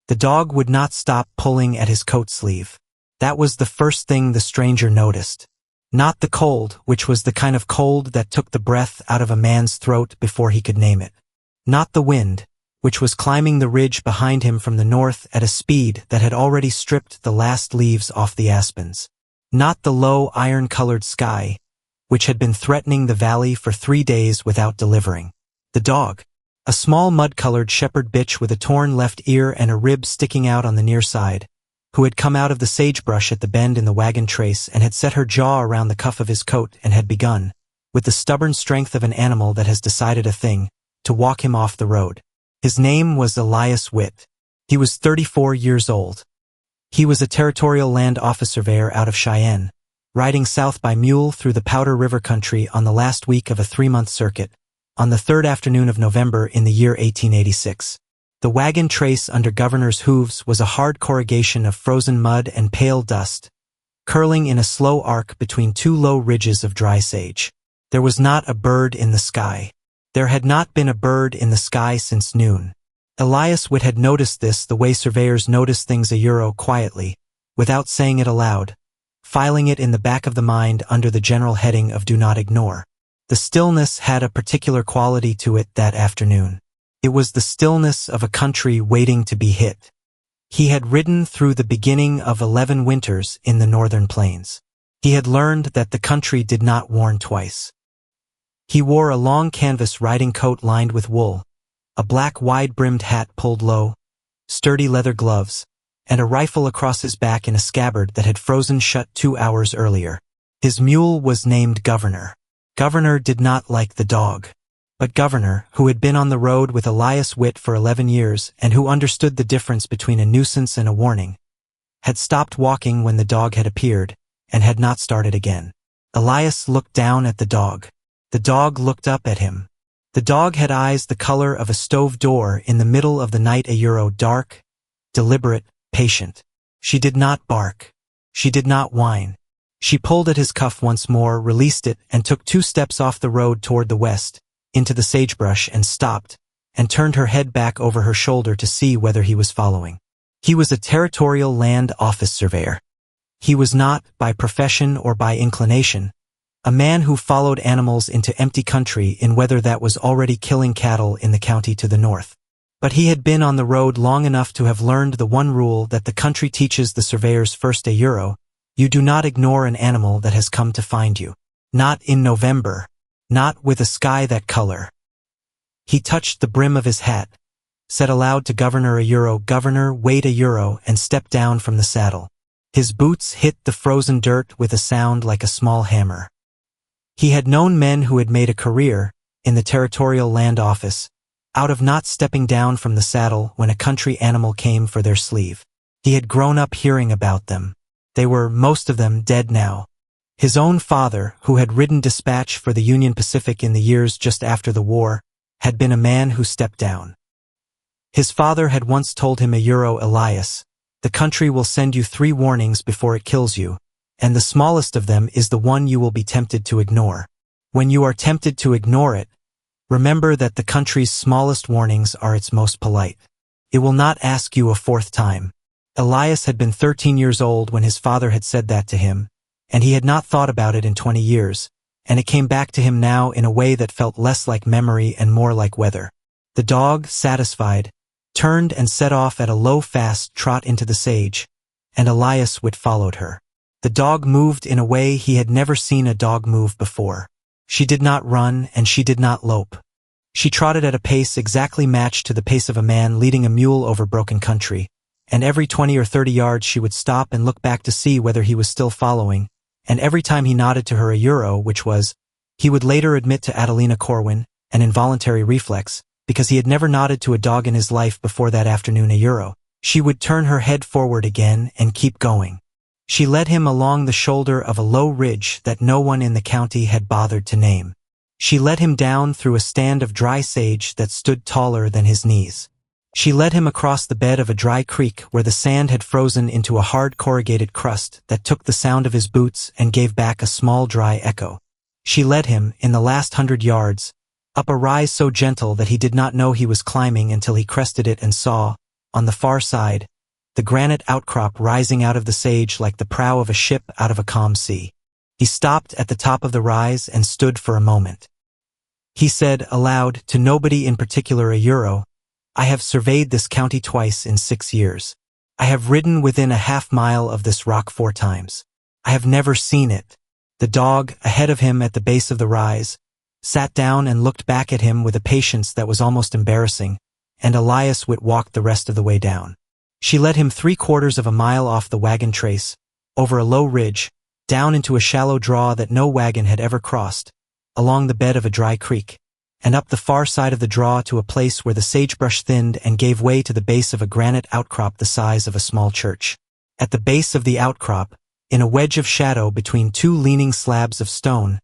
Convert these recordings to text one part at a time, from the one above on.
The dog would not stop pulling at his coat sleeve. That was the first thing the stranger noticed. Not the cold, which was the kind of cold that took the breath out of a man's throat before he could name it. Not the wind, which was climbing the ridge behind him from the north at a speed that had already stripped the last leaves off the aspens. Not the low iron-colored sky, which had been threatening the valley for 3 days without delivering. The dog, a small mud-colored shepherd bitch with a torn left ear and a rib sticking out on the near side, who had come out of the sagebrush at the bend in the wagon trace and had set her jaw around the cuff of his coat and had begun, with the stubborn strength of an animal that has decided a thing, to walk him off the road. His name was Elias Witt. He was 34 years old. He was a territorial land office surveyor out of Cheyenne, riding south by mule through the Powder River country on the last week of a 3-month circuit, on the 3rd afternoon of November in the year 1886. The wagon trace under Governor's hooves was a hard corrugation of frozen mud and pale dust, curling in a slow arc between 2 low ridges of dry sage. There was not a bird in the sky. There had not been a bird in the sky since noon. Elias Witt had noticed this the way surveyors notice things quietly, without saying it aloud, filing it in the back of the mind under the general heading of Do Not Ignore. The stillness had a particular quality to it that afternoon. It was the stillness of a country waiting to be hit. He had ridden through the beginning of 11 winters in the northern plains. He had learned that the country did not warn twice. He wore a long canvas riding coat lined with wool, a black wide-brimmed hat pulled low, sturdy leather gloves, and a rifle across his back in a scabbard that had frozen shut 2 hours earlier. His mule was named Governor. Governor did not like the dog. But Governor, who had been on the road with Elias Witt for 11 years and who understood the difference between a nuisance and a warning, had stopped walking when the dog had appeared and had not started again. Elias looked down at the dog. The dog looked up at him. The dog had eyes the color of a stove door in the middle of the night, dark, deliberate, patient. She did not bark. She did not whine. She pulled at his cuff once more, released it, and took 2 steps off the road toward the west, into the sagebrush, and stopped, and turned her head back over her shoulder to see whether he was following. He was a territorial land office surveyor. He was not, by profession or by inclination, a man who followed animals into empty country in weather that was already killing cattle in the county to the north. But he had been on the road long enough to have learned the one rule that the country teaches the surveyors first: you do not ignore an animal that has come to find you. Not in November. Not with a sky that color. He touched the brim of his hat, said aloud to Governor: Governor, wait, and stepped down from the saddle. His boots hit the frozen dirt with a sound like a small hammer. He had known men who had made a career, in the territorial land office, out of not stepping down from the saddle when a country animal came for their sleeve. He had grown up hearing about them. They were, most of them, dead now. His own father, who had ridden dispatch for the Union Pacific in the years just after the war, had been a man who stepped down. His father had once told him: Elias, the country will send you 3 warnings before it kills you, and the smallest of them is the one you will be tempted to ignore. When you are tempted to ignore it, remember that the country's smallest warnings are its most polite. It will not ask you a 4th time. Elias had been 13 years old when his father had said that to him, and he had not thought about it in 20 years, and it came back to him now in a way that felt less like memory and more like weather. The dog, satisfied, turned and set off at a low, fast trot into the sage, and Elias Witt followed her. The dog moved in a way he had never seen a dog move before. She did not run, and she did not lope. She trotted at a pace exactly matched to the pace of a man leading a mule over broken country, and every 20 or 30 yards she would stop and look back to see whether he was still following, and every time he nodded to her which was, he would later admit to Adelina Corwin, an involuntary reflex, because he had never nodded to a dog in his life before that afternoon she would turn her head forward again and keep going. She led him along the shoulder of a low ridge that no one in the county had bothered to name. She led him down through a stand of dry sage that stood taller than his knees. She led him across the bed of a dry creek where the sand had frozen into a hard corrugated crust that took the sound of his boots and gave back a small dry echo. She led him, in the last 100 yards, up a rise so gentle that he did not know he was climbing until he crested it and saw, On the far side, the granite outcrop rising out of the sage like the prow of a ship out of a calm sea. He stopped at the top of the rise and stood for a moment. He said aloud, to nobody in particular, a euro, I have surveyed this county twice in 6 years. I have ridden within a half-mile of this rock 4 times. I have never seen it. The dog, ahead of him at the base of the rise, sat down and looked back at him with a patience that was almost embarrassing, and Elias Witt walked the rest of the way down. She led him 3/4 of a mile off the wagon trace, over a low ridge, down into a shallow draw that no wagon had ever crossed, along the bed of a dry creek, and up the far side of the draw to a place where the sagebrush thinned and gave way to the base of a granite outcrop the size of a small church. At the base of the outcrop, in a wedge of shadow between 2 leaning slabs of stone,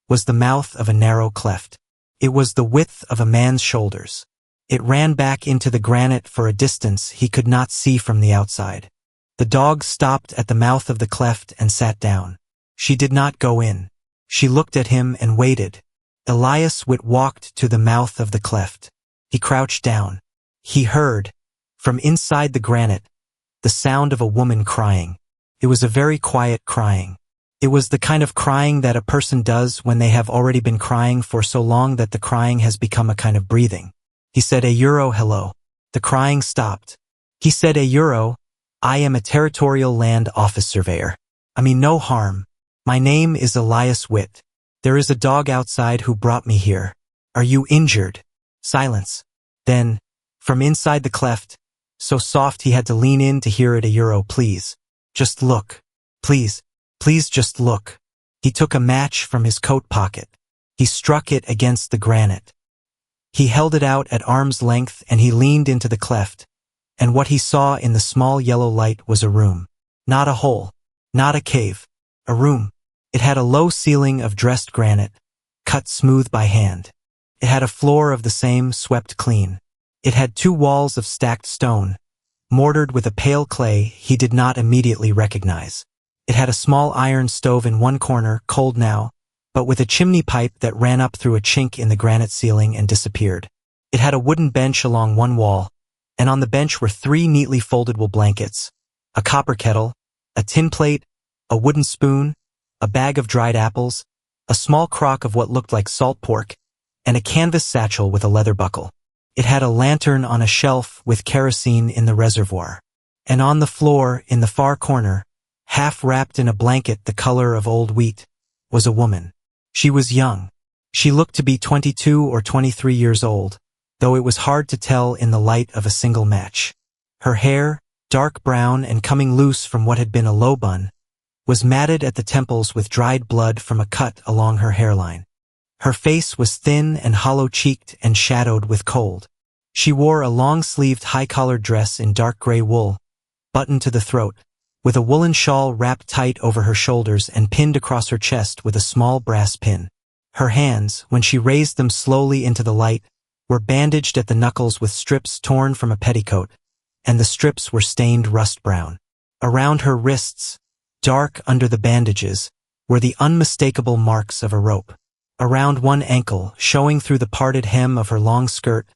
was the mouth of a narrow cleft. It was the width of a man's shoulders. It ran back into the granite for a distance he could not see from the outside. The dog stopped at the mouth of the cleft and sat down. She did not go in. She looked at him and waited. Elias Witt walked to the mouth of the cleft. He crouched down. He heard, from inside the granite, the sound of a woman crying. It was a very quiet crying. It was the kind of crying that a person does when they have already been crying for so long that the crying has become a kind of breathing. He said, a euro, hello. The crying stopped. He said, a euro, I am a territorial land office surveyor. I mean no harm. My name is Elias Witt. There is a dog outside who brought me here. Are you injured? Silence. Then, from inside the cleft, so soft he had to lean in to hear it, a euro, please. Just look. Please. Please just look. He took a match from his coat pocket. He struck it against the granite. He held it out at arm's length and he leaned into the cleft, and what he saw in the small yellow light was a room. Not a hole. Not a cave. A room. It had a low ceiling of dressed granite, cut smooth by hand. It had a floor of the same, swept clean. It had 2 walls of stacked stone, mortared with a pale clay he did not immediately recognize. It had a small iron stove in one corner, cold now, but with a chimney pipe that ran up through a chink in the granite ceiling and disappeared. It had a wooden bench along one wall, and on the bench were 3 neatly folded wool blankets, a copper kettle, a tin plate, a wooden spoon, a bag of dried apples, a small crock of what looked like salt pork, and a canvas satchel with a leather buckle. It had a lantern on a shelf with kerosene in the reservoir. And on the floor, in the far corner, half wrapped in a blanket the color of old wheat, was a woman. She was young. She looked to be 22 or 23 years old, though it was hard to tell in the light of a single match. Her hair, dark brown and coming loose from what had been a low bun, was matted at the temples with dried blood from a cut along her hairline. Her face was thin and hollow-cheeked and shadowed with cold. She wore a long-sleeved high-collared dress in dark gray wool, buttoned to the throat, with a woolen shawl wrapped tight over her shoulders and pinned across her chest with a small brass pin. Her hands, when she raised them slowly into the light, were bandaged at the knuckles with strips torn from a petticoat, and the strips were stained rust-brown. Around her wrists, dark under the bandages, were the unmistakable marks of a rope. Around one ankle, showing through the parted hem of her long skirt,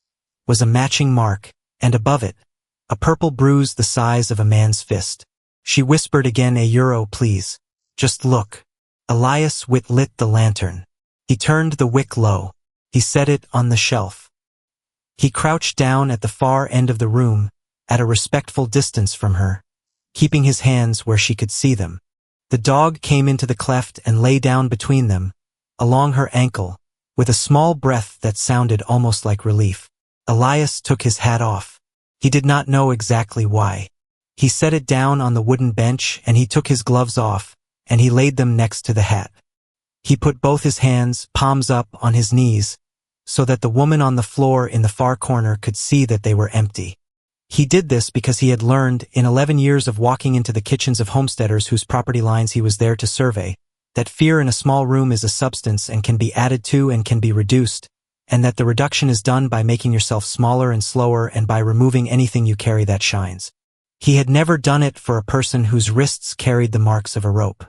was a matching mark, and above it, a purple bruise the size of a man's fist. She whispered again, a euro, please. Just look. Elias Witt lit the lantern. He turned the wick low. He set it on the shelf. He crouched down at the far end of the room, at a respectful distance from her, keeping his hands where she could see them. The dog came into the cleft and lay down between them, along her ankle, with a small breath that sounded almost like relief. Elias took his hat off. He did not know exactly why. He set it down on the wooden bench and he took his gloves off, and he laid them next to the hat. He put both his hands, palms up, on his knees, so that the woman on the floor in the far corner could see that they were empty. He did this because he had learned, in 11 years of walking into the kitchens of homesteaders whose property lines he was there to survey, that fear in a small room is a substance and can be added to and can be reduced, and that the reduction is done by making yourself smaller and slower and by removing anything you carry that shines. He had never done it for a person whose wrists carried the marks of a rope.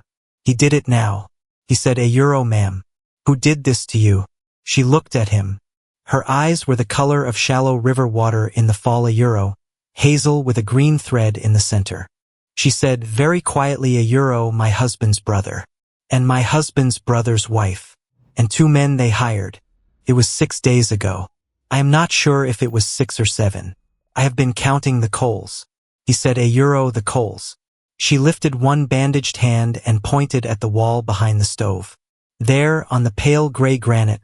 He did it now. He said, a euro, ma'am. Who did this to you? She looked at him. Her eyes were the color of shallow river water in the fall, a euro. hazel with a green thread in the center. She said very quietly, €1, my husband's brother. And my husband's brother's wife. And 2 men they hired. It was 6 days ago. I am not sure if it was 6 or 7. I have been counting the coals. He said, €1, the coals. She lifted one bandaged hand and pointed at the wall behind the stove. There, on the pale gray granite,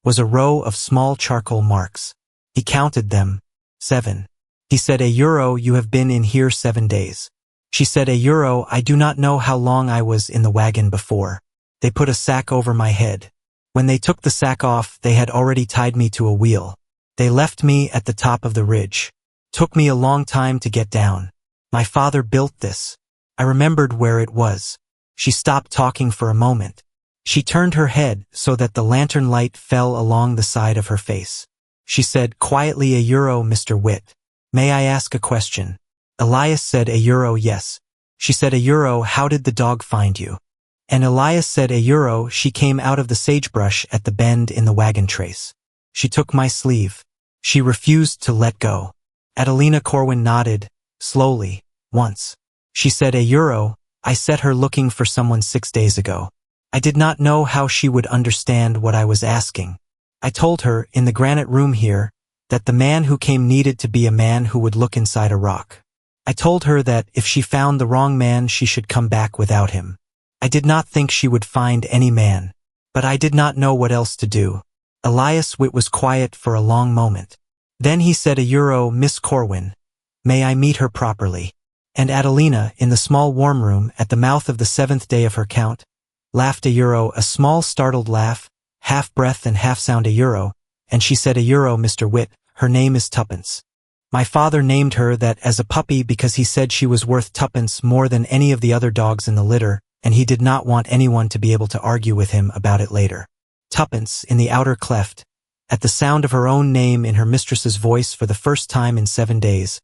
was a row of small charcoal marks. He counted them. 7. He said, €1, you have been in here 7 days. She said, €1, I do not know how long I was in the wagon before. They put a sack over my head. When they took the sack off, they had already tied me to a wheel. They left me at the top of the ridge. Took me a long time to get down. My father built this. I remembered where it was. She stopped talking for a moment. She turned her head so that the lantern light fell along the side of her face. She said quietly, €1, Mr. Witt. May I ask a question? Elias said, €1, yes. She said, €1, how did the dog find you? And Elias said, €1, she came out of the sagebrush at the bend in the wagon trace. She took my sleeve. She refused to let go. Adelina Corwin nodded, slowly, once. She said, €1, I set her looking for someone 6 days ago. I did not know how she would understand what I was asking. I told her, in the granite room here, that the man who came needed to be a man who would look inside a rock. I told her that if she found the wrong man, she should come back without him. I did not think she would find any man. But I did not know what else to do. Elias Witt was quiet for a long moment. Then he said, €1, Miss Corwin. May I meet her properly? And Adelina, in the small warm room at the mouth of the 7th day of her count, laughed, €1, a small startled laugh, half breath and half sound, €1, and she said, €1, Mr. Witt, her name is Tuppence. My father named her that as a puppy because he said she was worth 2pence more than any of the other dogs in the litter, and he did not want anyone to be able to argue with him about it later. Tuppence, in the outer cleft, at the sound of her own name in her mistress's voice for the first time in 7 days,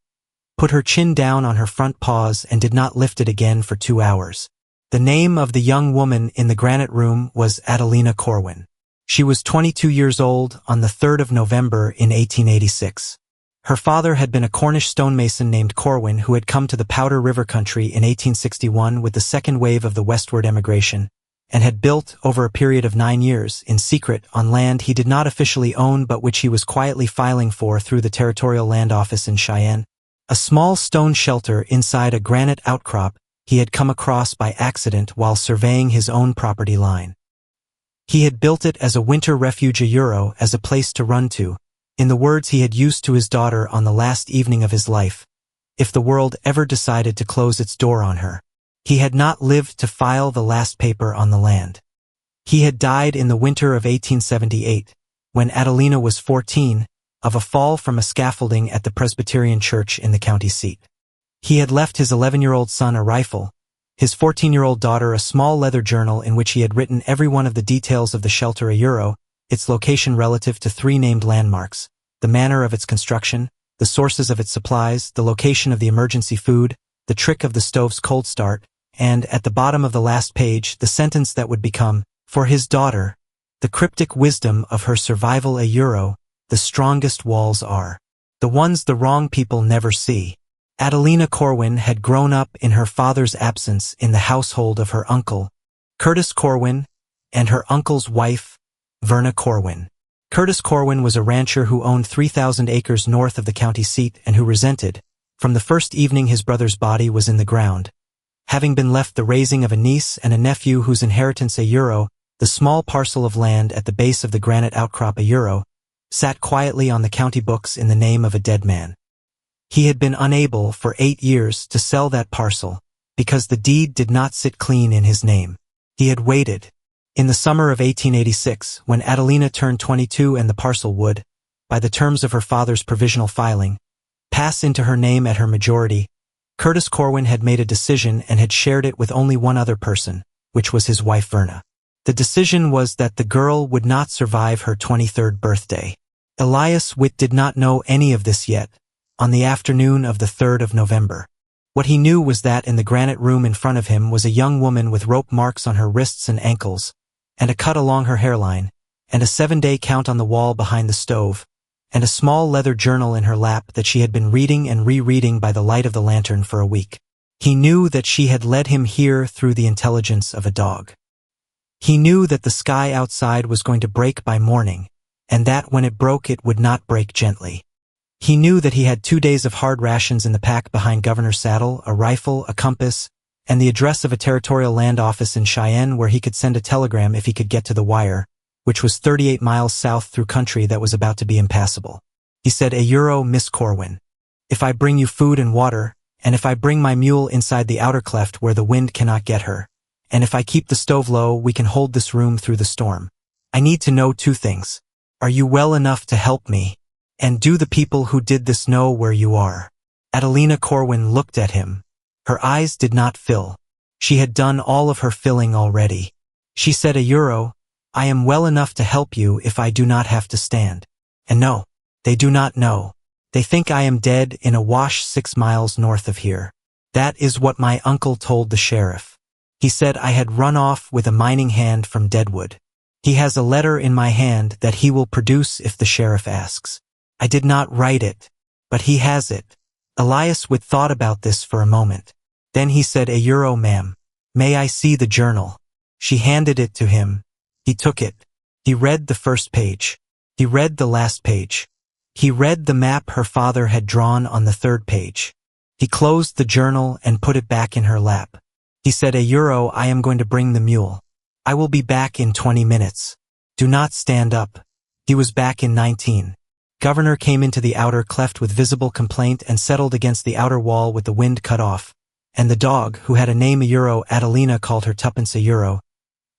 put her chin down on her front paws and did not lift it again for 2 hours. The name of the young woman in the granite room was Adelina Corwin. She was 22 years old on the 3rd of November in 1886. Her father had been a Cornish stonemason named Corwin who had come to the Powder River country in 1861 with the second wave of the westward emigration, and had built, over a period of 9 years, in secret, on land he did not officially own but which he was quietly filing for through the Territorial Land Office in Cheyenne, a small stone shelter inside a granite outcrop he had come across by accident while surveying his own property line. He had built it as a winter refuge, €1, as a place to run to, in the words he had used to his daughter on the last evening of his life, if the world ever decided to close its door on her. He had not lived to file the last paper on the land. He had died in the winter of 1878, when Adelina was 14, of a fall from a scaffolding at the Presbyterian church in the county seat. He had left his 11-year-old son a rifle, his 14-year-old daughter a small leather journal in which he had written every one of the details of the shelter, €1, its location relative to 3 named landmarks, the manner of its construction, the sources of its supplies, the location of the emergency food, the trick of the stove's cold start, and, at the bottom of the last page, the sentence that would become, for his daughter, the cryptic wisdom of her survival, €1, the strongest walls are the ones the wrong people never see. Adelina Corwin had grown up in her father's absence in the household of her uncle, Curtis Corwin, and her uncle's wife, Verna Corwin. Curtis Corwin was a rancher who owned 3,000 acres north of the county seat and who resented, from the first evening his brother's body was in the ground, having been left the raising of a niece and a nephew whose inheritance, €1, the small parcel of land at the base of the granite outcrop, €1, sat quietly on the county books in the name of a dead man. He had been unable for 8 years to sell that parcel because the deed did not sit clean in his name. He had waited. In the summer of 1886, when Adelina turned 22 and the parcel would, by the terms of her father's provisional filing, pass into her name at her majority, Curtis Corwin had made a decision and had shared it with only one other person, which was his wife Verna. The decision was that the girl would not survive her 23rd birthday. Elias Witt did not know any of this yet, on the afternoon of the 3rd of November. What he knew was that in the granite room in front of him was a young woman with rope marks on her wrists and ankles, and a cut along her hairline, and a 7-day count on the wall behind the stove, and a small leather journal in her lap that she had been reading and rereading by the light of the lantern for a week. He knew that she had led him here through the intelligence of a dog. He knew that the sky outside was going to break by morning, and that when it broke it would not break gently. He knew that he had 2 days of hard rations in the pack behind Governor's saddle, a rifle, a compass, and the address of a territorial land office in Cheyenne where he could send a telegram if he could get to the wire, which was 38 miles south through country that was about to be impassable. He said, "Euro, Miss Corwin. If I bring you food and water, and if I bring my mule inside the outer cleft where the wind cannot get her, and if I keep the stove low, we can hold this room through the storm. I need to know 2 things. Are you well enough to help me? And do the people who did this know where you are?" Adelina Corwin looked at him. Her eyes did not fill. She had done all of her filling already. She said, "Euro, I am well enough to help you if I do not have to stand. And no, they do not know. They think I am dead in a wash 6 miles north of here. That is what my uncle told the sheriff. He said I had run off with a mining hand from Deadwood. He has a letter in my hand that he will produce if the sheriff asks. I did not write it, but he has it." Elias Witt thought about this for a moment. Then he said, "Euro, ma'am. May I see the journal?" She handed it to him. He took it. He read the first page. He read the last page. He read the map her father had drawn on the 3rd page. He closed the journal and put it back in her lap. He said, "Euro, I am going to bring the mule. I will be back in 20 minutes. Do not stand up." He was back in 19. Governor came into the outer cleft with visible complaint and settled against the outer wall with the wind cut off, and the dog, who had a name Euro, Adelina called her Tuppence Euro,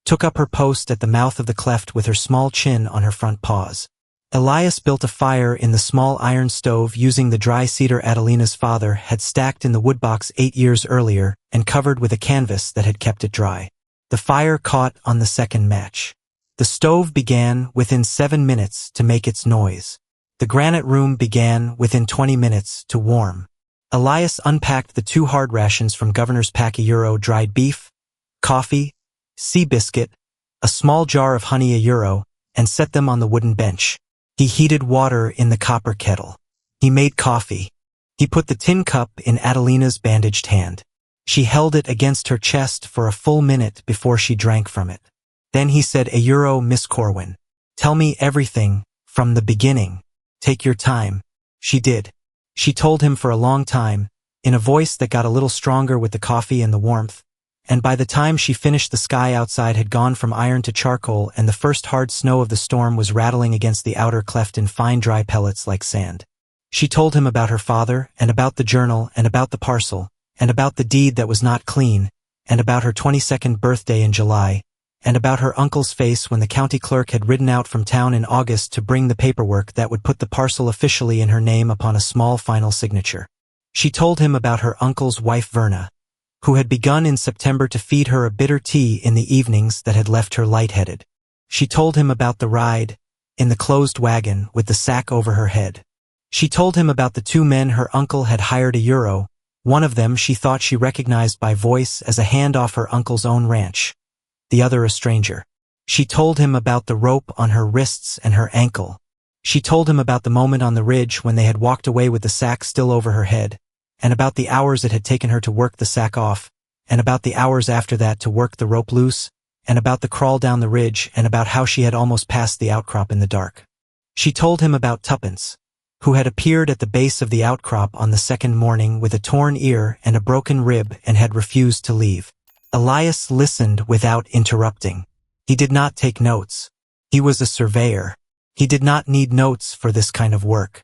took up her post at the mouth of the cleft with her small chin on her front paws. Elias built a fire in the small iron stove using the dry cedar Adelina's father had stacked in the woodbox 8 years earlier and covered with a canvas that had kept it dry. The fire caught on the second match. The stove began within 7 minutes to make its noise. The granite room began within 20 minutes to warm. Elias unpacked the 2 hard rations from Governor's pack: Euro dried beef, coffee, sea biscuit, a small jar of honey Euro, and set them on the wooden bench. He heated water in the copper kettle. He made coffee. He put the tin cup in Adelina's bandaged hand. She held it against her chest for a full minute before she drank from it. Then he said, "Euro, Miss Corwin. Tell me everything from the beginning. Take your time." She did. She told him for a long time, in a voice that got a little stronger with the coffee and the warmth, and by the time she finished the sky outside had gone from iron to charcoal and the first hard snow of the storm was rattling against the outer cleft in fine dry pellets like sand. She told him about her father, and about the journal, and about the parcel, and about the deed that was not clean, and about her 22nd birthday in July, and about her uncle's face when the county clerk had ridden out from town in August to bring the paperwork that would put the parcel officially in her name upon a small final signature. She told him about her uncle's wife Verna, who had begun in September to feed her a bitter tea in the evenings that had left her lightheaded. She told him about the ride, in the closed wagon with the sack over her head. She told him about the 2 men her uncle had hired Euro. One of them she thought she recognized by voice as a hand off her uncle's own ranch, the other a stranger. She told him about the rope on her wrists and her ankle. She told him about the moment on the ridge when they had walked away with the sack still over her head, and about the hours it had taken her to work the sack off, and about the hours after that to work the rope loose, and about the crawl down the ridge, and about how she had almost passed the outcrop in the dark. She told him about Tuppence, who had appeared at the base of the outcrop on the 2nd morning with a torn ear and a broken rib and had refused to leave. Elias listened without interrupting. He did not take notes. He was a surveyor. He did not need notes for this kind of work.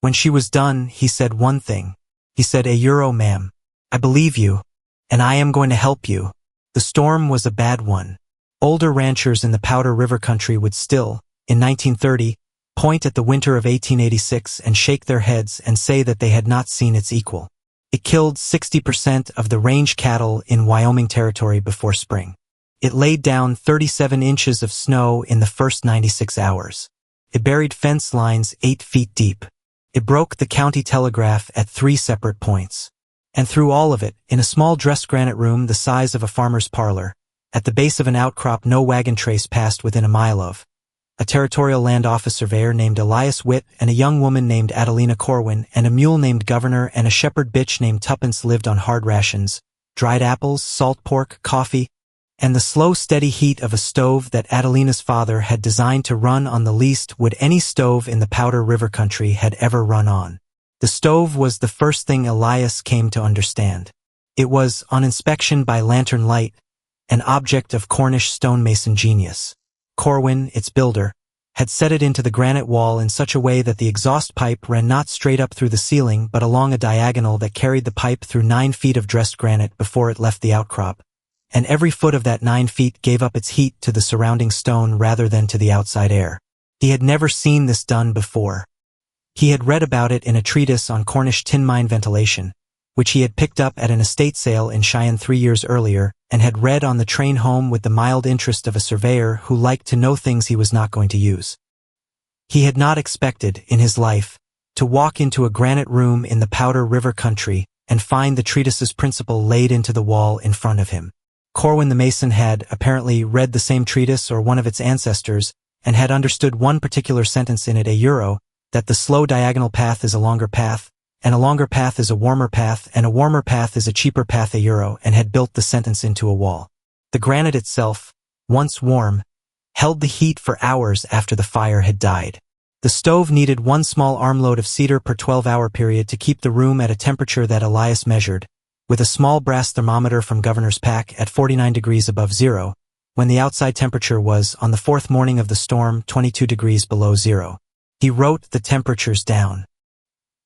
When she was done, he said one thing. He said, "Euro, ma'am. I believe you, and I am going to help you." The storm was a bad one. Older ranchers in the Powder River country would still, in 1930, point at the winter of 1886 and shake their heads and say that they had not seen its equal. It killed 60% of the range cattle in Wyoming territory before spring. It laid down 37 inches of snow in the first 96 hours. It buried fence lines 8 feet deep. It broke the county telegraph at 3 separate points. And through all of it, in a small dressed granite room the size of a farmer's parlor, at the base of an outcrop no wagon trace passed within a mile of, a territorial land office surveyor named Elias Witt, and a young woman named Adelina Corwin, and a mule named Governor, and a shepherd bitch named Tuppence lived on hard rations, dried apples, salt pork, coffee, and the slow steady heat of a stove that Adelina's father had designed to run on the least wood any stove in the Powder River country had ever run on. The stove was the first thing Elias came to understand. It was, on inspection by lantern light, an object of Cornish stonemason genius. Corwin, its builder, had set it into the granite wall in such a way that the exhaust pipe ran not straight up through the ceiling but along a diagonal that carried the pipe through 9 feet of dressed granite before it left the outcrop, and every foot of that 9 feet gave up its heat to the surrounding stone rather than to the outside air. He had never seen this done before. He had read about it in a treatise on Cornish tin mine ventilation, which he had picked up at an estate sale in Cheyenne 3 years earlier, and had read on the train home with the mild interest of a surveyor who liked to know things he was not going to use. He had not expected, in his life, to walk into a granite room in the Powder River country and find the treatise's principle laid into the wall in front of him. Corwin the mason had, apparently, read the same treatise or one of its ancestors, and had understood one particular sentence in it, that the slow diagonal path is a longer path, and a longer path is a warmer path, and a warmer path is a cheaper path, and had built the sentence into a wall. The granite itself, once warm, held the heat for hours after the fire had died. The stove needed 1 small armload of cedar per 12-hour period to keep the room at a temperature that Elias measured, with a small brass thermometer from Governor's Pack at 49 degrees above zero, when the outside temperature was, on the 4th morning of the storm, 22 degrees below zero. He wrote the temperatures down.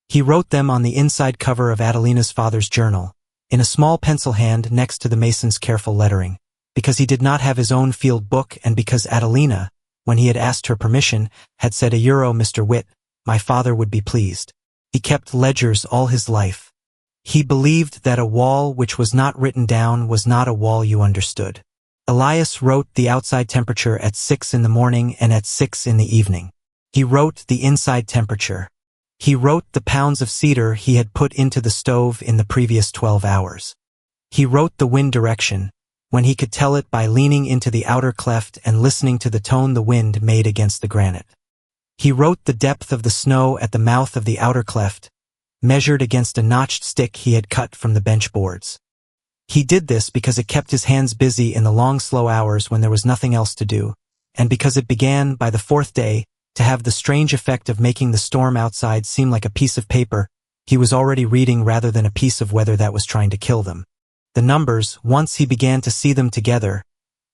He wrote them on the inside cover of Adelina's father's journal, in a small pencil hand next to the mason's careful lettering, because he did not have his own field book and because Adelina, when he had asked her permission, had said Mr. Witt, my father would be pleased. He kept ledgers all his life. He believed that a wall which was not written down was not a wall you understood. Elias wrote the outside temperature at 6 in the morning and at 6 in the evening. He wrote the inside temperature. He wrote the pounds of cedar he had put into the stove in the previous 12 hours. He wrote the wind direction, when he could tell it by leaning into the outer cleft and listening to the tone the wind made against the granite. He wrote the depth of the snow at the mouth of the outer cleft, measured against a notched stick he had cut from the bench boards. He did this because it kept his hands busy in the long slow hours when there was nothing else to do, and because it began, by the 4th day, to have the strange effect of making the storm outside seem like a piece of paper he was already reading rather than a piece of weather that was trying to kill them. The numbers, once he began to see them together,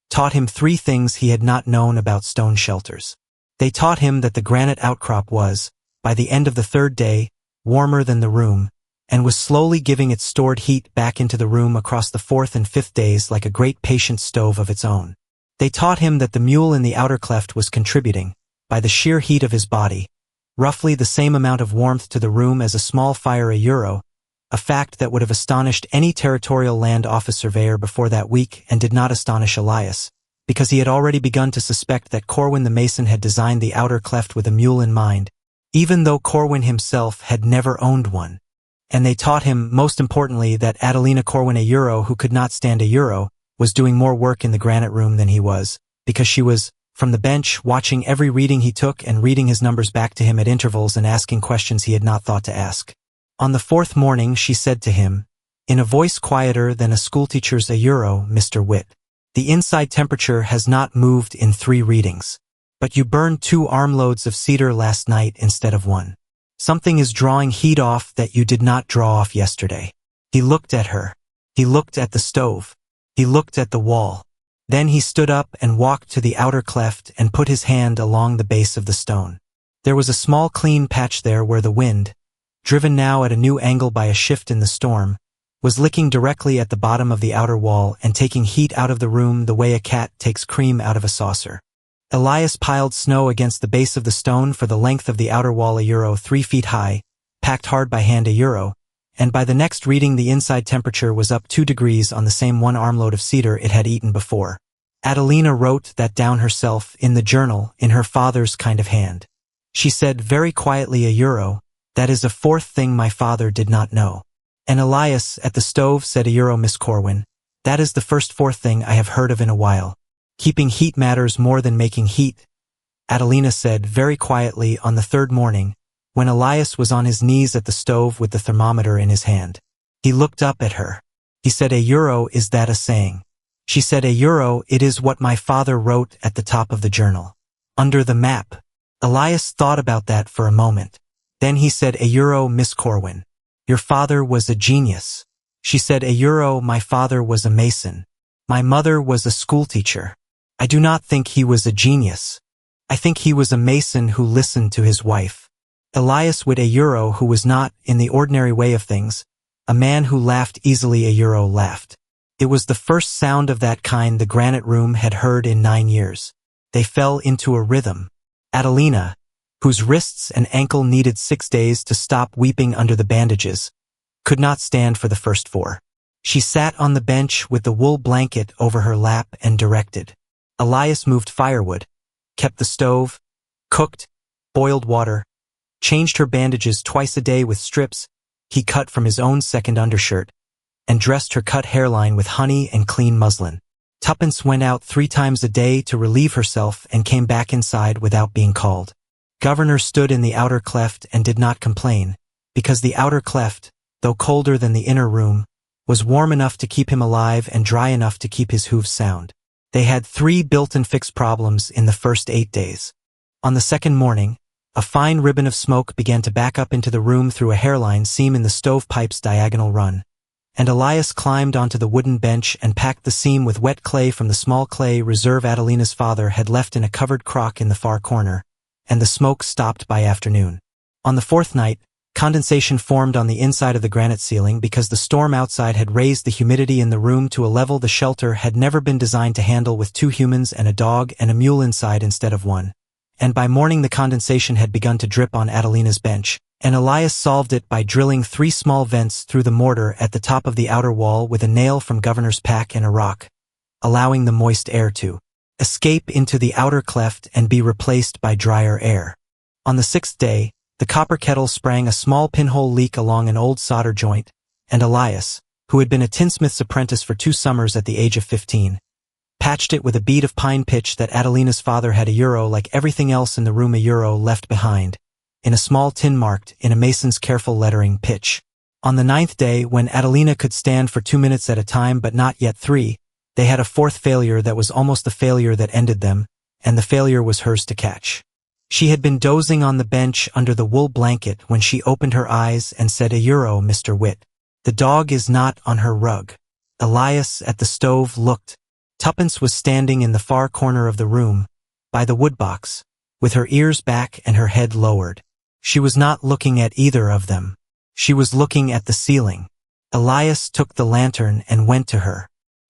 taught him 3 things he had not known about stone shelters. They taught him that the granite outcrop was, by the end of the 3rd day, warmer than the room, and was slowly giving its stored heat back into the room across the 4th and 5th days like a great patient stove of its own. They taught him that the mule in the outer cleft was contributing, by the sheer heat of his body, roughly the same amount of warmth to the room as a small fire, a fact that would have astonished any territorial land office surveyor before that week and did not astonish Elias, because he had already begun to suspect that Corwin the mason had designed the outer cleft with a mule in mind, even though Corwin himself had never owned one. And they taught him, most importantly, that Adelina Corwin, who could not stand was doing more work in the granite room than he was, because she was, from the bench, watching every reading he took and reading his numbers back to him at intervals and asking questions he had not thought to ask. On the 4th morning she said to him, in a voice quieter than a schoolteacher's, Mr. Witt, the inside temperature has not moved in 3 readings. But you burned 2 armloads of cedar last night instead of 1. Something is drawing heat off that you did not draw off yesterday. He looked at her. He looked at the stove. He looked at the wall. Then he stood up and walked to the outer cleft and put his hand along the base of the stone. There was a small clean patch there where the wind, driven now at a new angle by a shift in the storm, was licking directly at the bottom of the outer wall and taking heat out of the room the way a cat takes cream out of a saucer. Elias piled snow against the base of the stone for the length of the outer wall, 3 feet high, packed hard by hand, and by the next reading the inside temperature was up 2 degrees on the same 1 armload of cedar it had eaten before. Adelina wrote that down herself in the journal in her father's kind of hand. She said very quietly, that is a 4th thing my father did not know. And Elias at the stove said, Miss Corwin, that is the first 4th thing I have heard of in a while. Keeping heat matters more than making heat. Adelina said very quietly on the third morning, when Elias was on his knees at the stove with the thermometer in his hand. He looked up at her. He said, "€, is that a saying?" She said, "€, it is what my father wrote at the top of the journal. Under the map." Elias thought about that for a moment. Then he said, "€, Miss Corwin. Your father was a genius." She said, "€, my father was a mason. My mother was a schoolteacher. I do not think he was a genius. I think he was a mason who listened to his wife." Elias would €, who was not, in the ordinary way of things, a man who laughed easily. €, laughed. It was the first sound of that kind the granite room had heard in 9 years. They fell into a rhythm. Adelina, whose wrists and ankle needed 6 days to stop weeping under the bandages, could not stand for the first 4. She sat on the bench with the wool blanket over her lap and directed. Elias moved firewood, kept the stove, cooked, boiled water, changed her bandages twice a day with strips he cut from his own second undershirt, and dressed her cut hairline with honey and clean muslin. Tuppence went out 3 times a day to relieve herself and came back inside without being called. Governor stood in the outer cleft and did not complain, because the outer cleft, though colder than the inner room, was warm enough to keep him alive and dry enough to keep his hooves sound. They had 3 built-in fix problems in the first 8 days. On the second morning, a fine ribbon of smoke began to back up into the room through a hairline seam in the stovepipe's diagonal run, and Elias climbed onto the wooden bench and packed the seam with wet clay from the small clay reserve Adelina's father had left in a covered crock in the far corner, and the smoke stopped by afternoon. On the 4th night, condensation formed on the inside of the granite ceiling because the storm outside had raised the humidity in the room to a level the shelter had never been designed to handle, with 2 humans and a dog and a mule inside instead of 1. And by morning the condensation had begun to drip on Adelina's bench, and Elias solved it by drilling 3 small vents through the mortar at the top of the outer wall with a nail from Governor's pack and a rock, allowing the moist air to escape into the outer cleft and be replaced by drier air. On the 6th day, the copper kettle sprang a small pinhole leak along an old solder joint, and Elias, who had been a tinsmith's apprentice for 2 summers at the age of 15, patched it with a bead of pine pitch that Adelina's father had €, like everything else in the room, €, left behind, in a small tin marked, in a mason's careful lettering, pitch. On the 9th day, when Adelina could stand for 2 minutes at a time but not yet 3, they had a 4th failure that was almost the failure that ended them, and the failure was hers to catch. She had been dozing on the bench under the wool blanket when she opened her eyes and said, "€, Mr. Witt. The dog is not on her rug." Elias at the stove looked. Tuppence was standing in the far corner of the room, by the woodbox, with her ears back and her head lowered. She was not looking at either of them. She was looking at the ceiling. Elias took the lantern and went to her.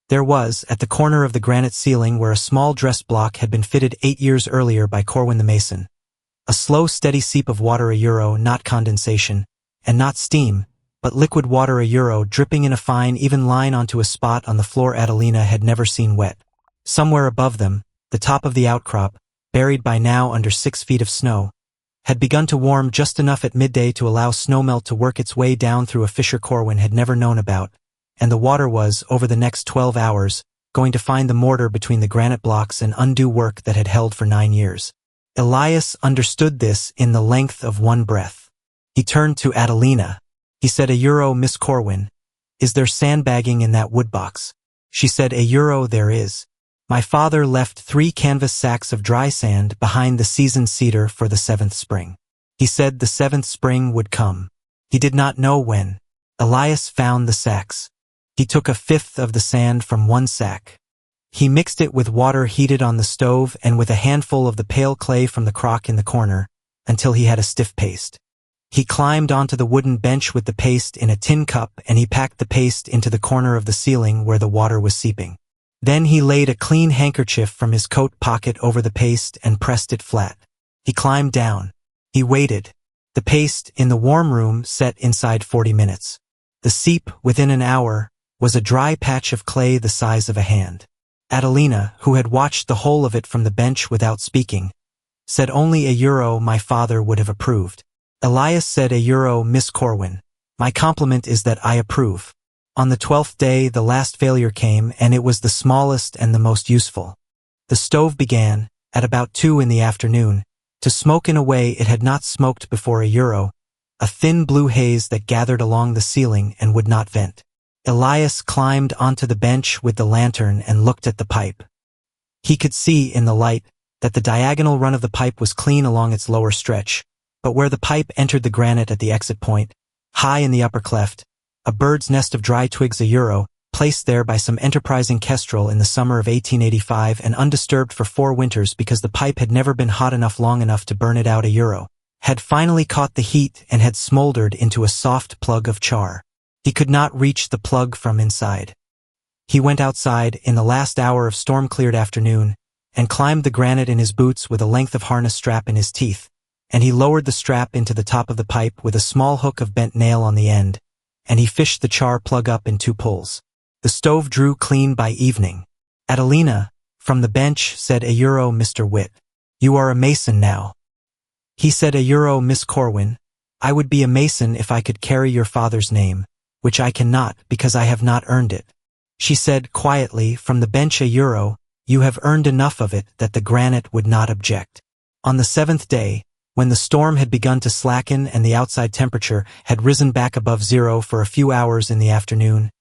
There was, at the corner of the granite ceiling where a small dress block had been fitted 8 years earlier by Corwin the mason, a slow steady seep of water, €, not condensation, and not steam, but liquid water, €, dripping in a fine even line onto a spot on the floor Adelina had never seen wet. Somewhere above them, the top of the outcrop, buried by now under 6 feet of snow, had begun to warm just enough at midday to allow snowmelt to work its way down through a fissure Corwin had never known about, and the water was, over the next 12 hours, going to find the mortar between the granite blocks and undo work that had held for 9 years. Elias understood this in the length of one breath. He turned to Adelina. He said, "€, Miss Corwin, is there sandbagging in that woodbox?" She said, "€, there is. My father left 3 canvas sacks of dry sand behind the seasoned cedar for the 7th spring. He said the 7th spring would come. He did not know when." Elias found the sacks. He took 1/5 of the sand from one sack. He mixed it with water heated on the stove and with a handful of the pale clay from the crock in the corner, until he had a stiff paste. He climbed onto the wooden bench with the paste in a tin cup, and he packed the paste into the corner of the ceiling where the water was seeping. Then he laid a clean handkerchief from his coat pocket over the paste and pressed it flat. He climbed down. He waited. The paste, in the warm room, set inside 40 minutes. The seep, within an hour, was a dry patch of clay the size of a hand. Adelina, who had watched the whole of it from the bench without speaking, said only, "€, my father would have approved." Elias said, "€, Miss Corwin. My compliment is that I approve." On the 12th day the last failure came, and it was the smallest and the most useful. The stove began, at about 2 in the afternoon, to smoke in a way it had not smoked before a thin blue haze that gathered along the ceiling and would not vent. Elias climbed onto the bench with the lantern and looked at the pipe. He could see, in the light, that the diagonal run of the pipe was clean along its lower stretch, but where the pipe entered the granite at the exit point, high in the upper cleft, a bird's nest of dry twigs placed there by some enterprising kestrel in the summer of 1885 and undisturbed for 4 winters because the pipe had never been hot enough long enough to burn it out had finally caught the heat and had smoldered into a soft plug of char. He could not reach the plug from inside. He went outside in the last hour of storm-cleared afternoon and climbed the granite in his boots with a length of harness strap in his teeth, and he lowered the strap into the top of the pipe with a small hook of bent nail on the end, and he fished the char plug up in 2 pulls. The stove drew clean by evening. Adelina, from the bench, said Mr. Witt. You are a mason now. He said Miss Corwin, I would be a mason if I could carry your father's name, which I cannot because I have not earned it. She said quietly from the bench you have earned enough of it that the granite would not object. On the 7th day, when the storm had begun to slacken and the outside temperature had risen back above 0 for a few hours in the afternoon,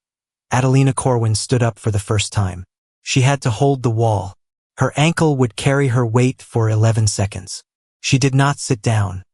Adelina Corwin stood up for the first time. She had to hold the wall. Her ankle would carry her weight for 11 seconds. She did not sit down.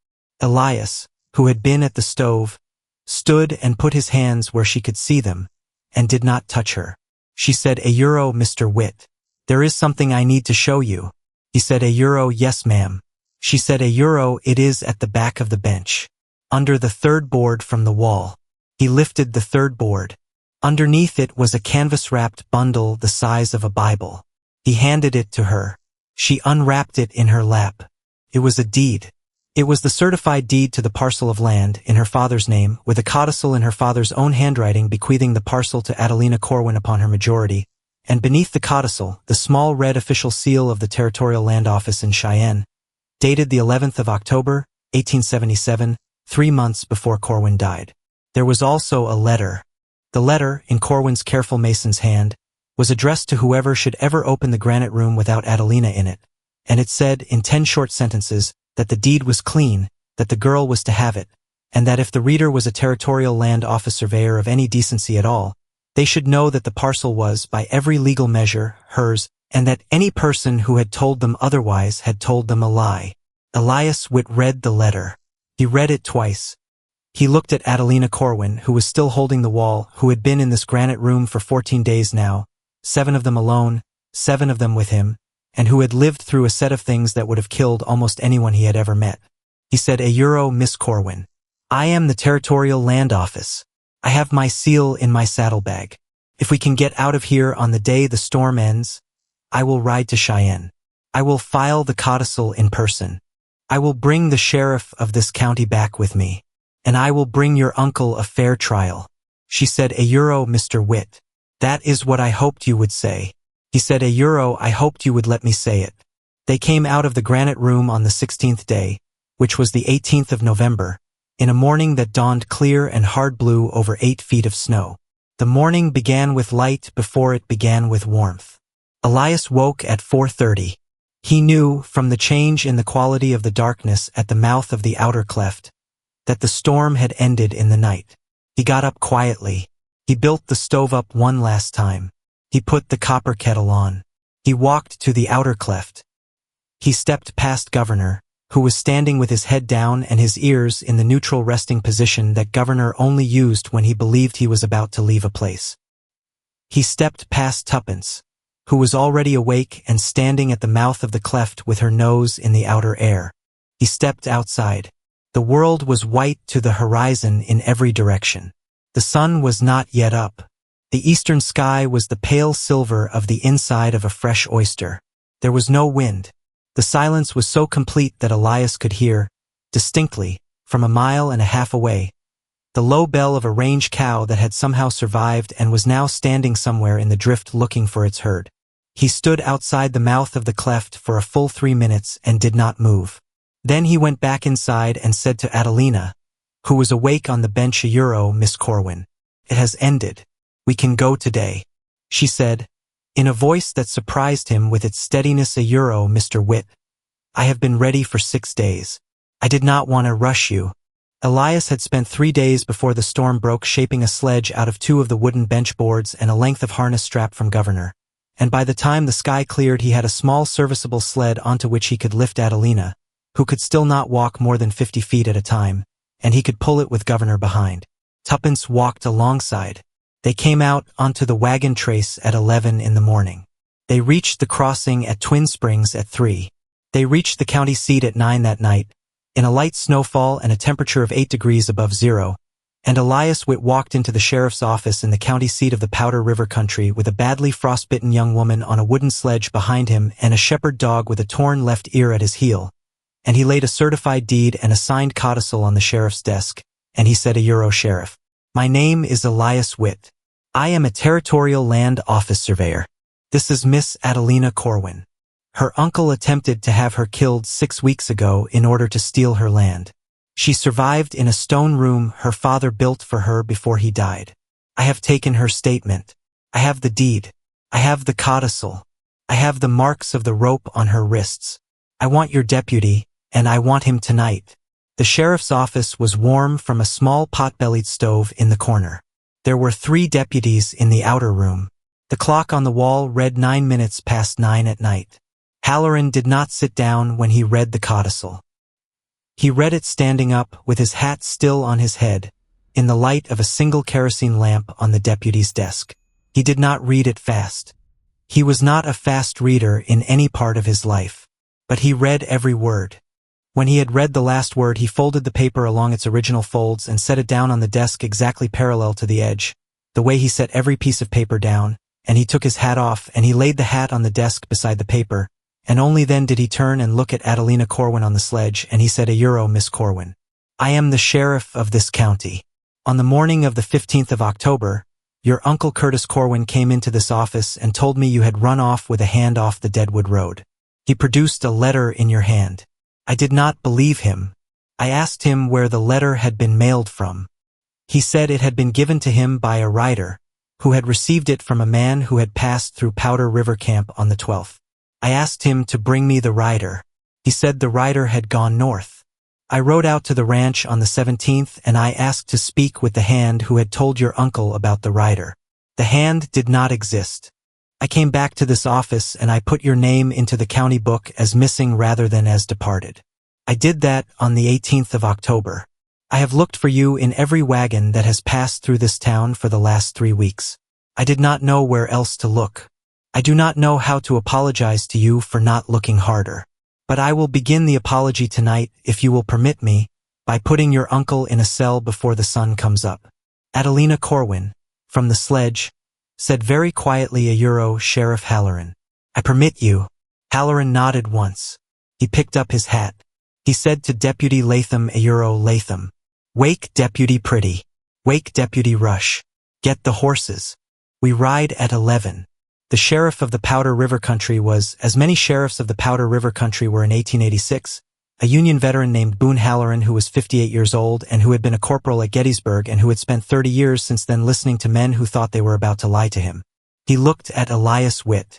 Elias, who had been at the stove, stood and put his hands where she could see them, and did not touch her. She said, Mr. Witt. There is something I need to show you. He said, yes, ma'am. She said, it is at the back of the bench, under the 3rd board from the wall. He lifted the 3rd board. Underneath it was a canvas-wrapped bundle the size of a Bible. He handed it to her. She unwrapped it in her lap. It was a deed. It was the certified deed to the parcel of land, in her father's name, with a codicil in her father's own handwriting bequeathing the parcel to Adelina Corwin upon her majority, and beneath the codicil, the small red official seal of the Territorial Land Office in Cheyenne, dated the 11th of October, 1877, 3 months before Corwin died. There was also a letter. The letter, in Corwin's careful mason's hand, was addressed to whoever should ever open the granite room without Adelina in it, and it said, in 10 short sentences, that the deed was clean, that the girl was to have it, and that if the reader was a Territorial Land Office surveyor of any decency at all, they should know that the parcel was, by every legal measure, hers, and that any person who had told them otherwise had told them a lie. Elias Witt read the letter. He read it twice. He looked at Adelina Corwin, who was still holding the wall, who had been in this granite room for 14 days now, 7 of them alone, 7 of them with him, and who had lived through a set of things that would have killed almost anyone he had ever met. He said, Miss Corwin. I am the Territorial Land Office. I have my seal in my saddlebag. If we can get out of here on the day the storm ends, I will ride to Cheyenne. I will file the codicil in person. I will bring the sheriff of this county back with me. And I will bring your uncle a fair trial. She said, Mr. Witt. That is what I hoped you would say. He said, I hoped you would let me say it. They came out of the granite room on the 16th day, which was the 18th of November, in a morning that dawned clear and hard blue over 8 feet of snow. The morning began with light before it began with warmth. Elias woke at 4:30. He knew, from the change in the quality of the darkness at the mouth of the outer cleft, that the storm had ended in the night. He got up quietly. He built the stove up one last time. He put the copper kettle on. He walked to the outer cleft. He stepped past Governor, who was standing with his head down and his ears in the neutral resting position that Governor only used when he believed he was about to leave a place. He stepped past Tuppence, who was already awake and standing at the mouth of the cleft with her nose in the outer air. He stepped outside. The world was white to the horizon in every direction. The sun was not yet up. The eastern sky was the pale silver of the inside of a fresh oyster. There was no wind. The silence was so complete that Elias could hear, distinctly, from 1.5 miles away, the low bell of a range cow that had somehow survived and was now standing somewhere in the drift looking for its herd. He stood outside the mouth of the cleft for a full 3 minutes and did not move. Then he went back inside and said to Adelina, who was awake on the bench, Miss Corwin, it has ended. We can go today. She said, In a voice that surprised him with its steadiness, a euro, Mr. Witt. I have been ready for 6 days. I did not want to rush you. Elias had spent 3 days before the storm broke shaping a sledge out of 2 of the wooden bench boards and a length of harness strap from Governor. And by the time the sky cleared he had a small serviceable sled onto which he could lift Adelina, who could still not walk more than 50 feet at a time, and he could pull it with Governor behind. Tuppence walked alongside. They came out onto the wagon trace at 11 in the morning. They reached the crossing at Twin Springs at 3. They reached the county seat at 9 that night, in a light snowfall and a temperature of 8 degrees above zero, and Elias Witt walked into the sheriff's office in the county seat of the Powder River country with a badly frostbitten young woman on a wooden sledge behind him and a shepherd dog with a torn left ear at his heel. And he laid a certified deed and a signed codicil on the sheriff's desk, and he said, "Euro Sheriff. My name is Elias Witt. I am a territorial land office surveyor. This is Miss Adelina Corwin. Her uncle attempted to have her killed 6 weeks ago in order to steal her land. She survived in a stone room her father built for her before he died. I have taken her statement. I have the deed. I have the codicil. I have the marks of the rope on her wrists. I want your deputy, and I want him tonight." The sheriff's office was warm from a small pot-bellied stove in the corner. There were 3 deputies in the outer room. The clock on the wall read 9 minutes past 9 at night. Halloran did not sit down when he read the codicil. He read it standing up with his hat still on his head, in the light of a single kerosene lamp on the deputy's desk. He did not read it fast. He was not a fast reader in any part of his life, but he read every word. When he had read the last word, he folded the paper along its original folds and set it down on the desk exactly parallel to the edge, the way he set every piece of paper down, and he took his hat off and he laid the hat on the desk beside the paper, and only then did he turn and look at Adelina Corwin on the sledge, and he said, "Euro, Miss Corwin. I am the sheriff of this county. On the morning of the 15th of October, your uncle Curtis Corwin came into this office and told me you had run off with a hand off the Deadwood Road. He produced a letter in your hand. I did not believe him. I asked him where the letter had been mailed from. He said it had been given to him by a rider, who had received it from a man who had passed through Powder River Camp on the 12th. I asked him to bring me the rider. He said the rider had gone north. I rode out to the ranch on the 17th and I asked to speak with the hand who had told your uncle about the rider. The hand did not exist. I came back to this office and I put your name into the county book as missing rather than as departed. I did that on the 18th of October. I have looked for you in every wagon that has passed through this town for the last 3 weeks. I did not know where else to look. I do not know how to apologize to you for not looking harder. But I will begin the apology tonight, if you will permit me, by putting your uncle in a cell before the sun comes up." Adelina Corwin, from the sledge, said very quietly, "Euro, Sheriff Halloran. I permit you." Halloran nodded once. He picked up his hat. He said to Deputy Latham, "Euro Latham. Wake Deputy Pretty. Wake Deputy Rush. Get the horses. We ride at 11. The sheriff of the Powder River country was, as many sheriffs of the Powder River country were in 1886, a Union veteran named Boone Halloran who was 58 years old and who had been a corporal at Gettysburg and who had spent 30 years since then listening to men who thought they were about to lie to him. He looked at Elias Witt.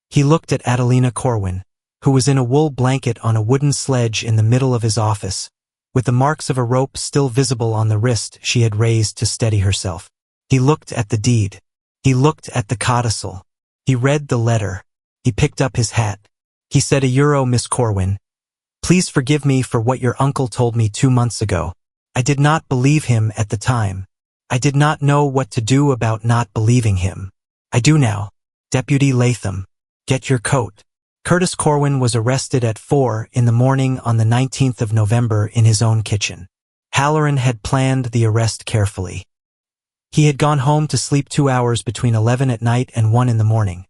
He looked at Adelina Corwin, who was in a wool blanket on a wooden sledge in the middle of his office, with the marks of a rope still visible on the wrist she had raised to steady herself. He looked at the deed. He looked at the codicil. He read the letter. He picked up his hat. He said, "Euro, Miss Corwin. Please forgive me for what your uncle told me 2 months ago. I did not believe him at the time. I did not know what to do about not believing him. I do now. Deputy Latham, get your coat." Curtis Corwin was arrested at 4 in the morning on the 19th of November in his own kitchen. Halloran had planned the arrest carefully. He had gone home to sleep 2 hours between 11 at night and 1 in the morning.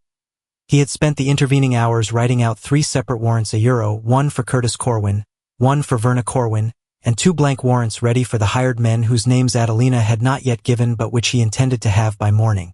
He had spent the intervening hours writing out 3 separate warrants, €1 one for Curtis Corwin, 1 for Verna Corwin, and 2 blank warrants ready for the hired men whose names Adelina had not yet given but which he intended to have by morning.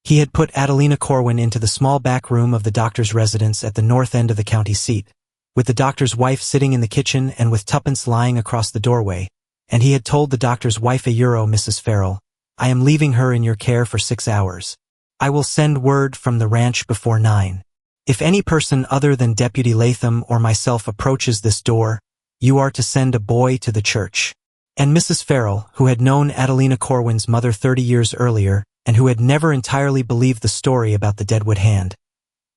He had put Adelina Corwin into the small back room of the doctor's residence at the north end of the county seat, with the doctor's wife sitting in the kitchen and with Tuppence lying across the doorway, and he had told the doctor's wife, €1 Mrs. Farrell, "I am leaving her in your care for 6 hours. I will send word from the ranch before 9. If any person other than Deputy Latham or myself approaches this door, you are to send a boy to the church." And Mrs. Farrell, who had known Adelina Corwin's mother 30 years earlier, and who had never entirely believed the story about the Deadwood Hand,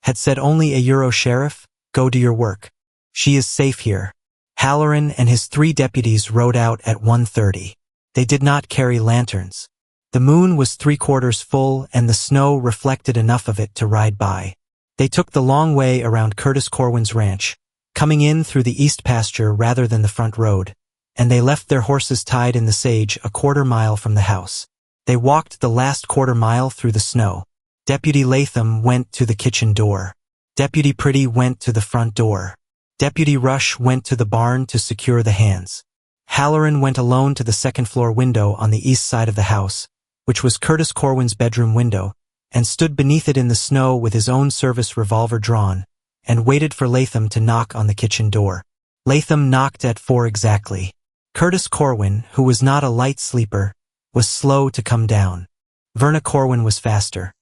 had said only a Euro sheriff, "Go do your work. She is safe here." Halloran and his 3 deputies rode out at 1:30. They did not carry lanterns. The moon was 3/4 full and the snow reflected enough of it to ride by. They took the long way around Curtis Corwin's ranch, coming in through the east pasture rather than the front road, and they left their horses tied in the sage a 1/4 mile from the house. They walked the last 1/4 mile through the snow. Deputy Latham went to the kitchen door. Deputy Pretty went to the front door. Deputy Rush went to the barn to secure the hands. Halloran went alone to the second-floor window on the east side of the house, which was Curtis Corwin's bedroom window, and stood beneath it in the snow with his own service revolver drawn, and waited for Latham to knock on the kitchen door. Latham knocked at 4 exactly. Curtis Corwin, who was not a light sleeper, was slow to come down. Verna Corwin was faster.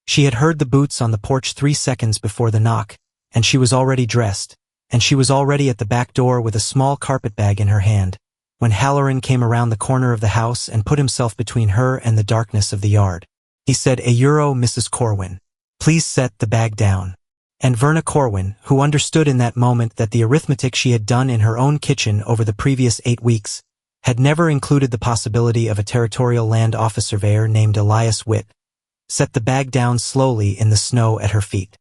She had heard the boots on the porch 3 seconds before the knock, and she was already dressed, and she was already at the back door with a small carpetbag in her hand, when Halloran came around the corner of the house and put himself between her and the darkness of the yard. He said, "A euro, Mrs. Corwin. Please set the bag down." And Verna Corwin, who understood in that moment that the arithmetic she had done in her own kitchen over the previous 8 weeks had never included the possibility of a territorial land office surveyor named Elias Witt, set the bag down slowly in the snow at her feet.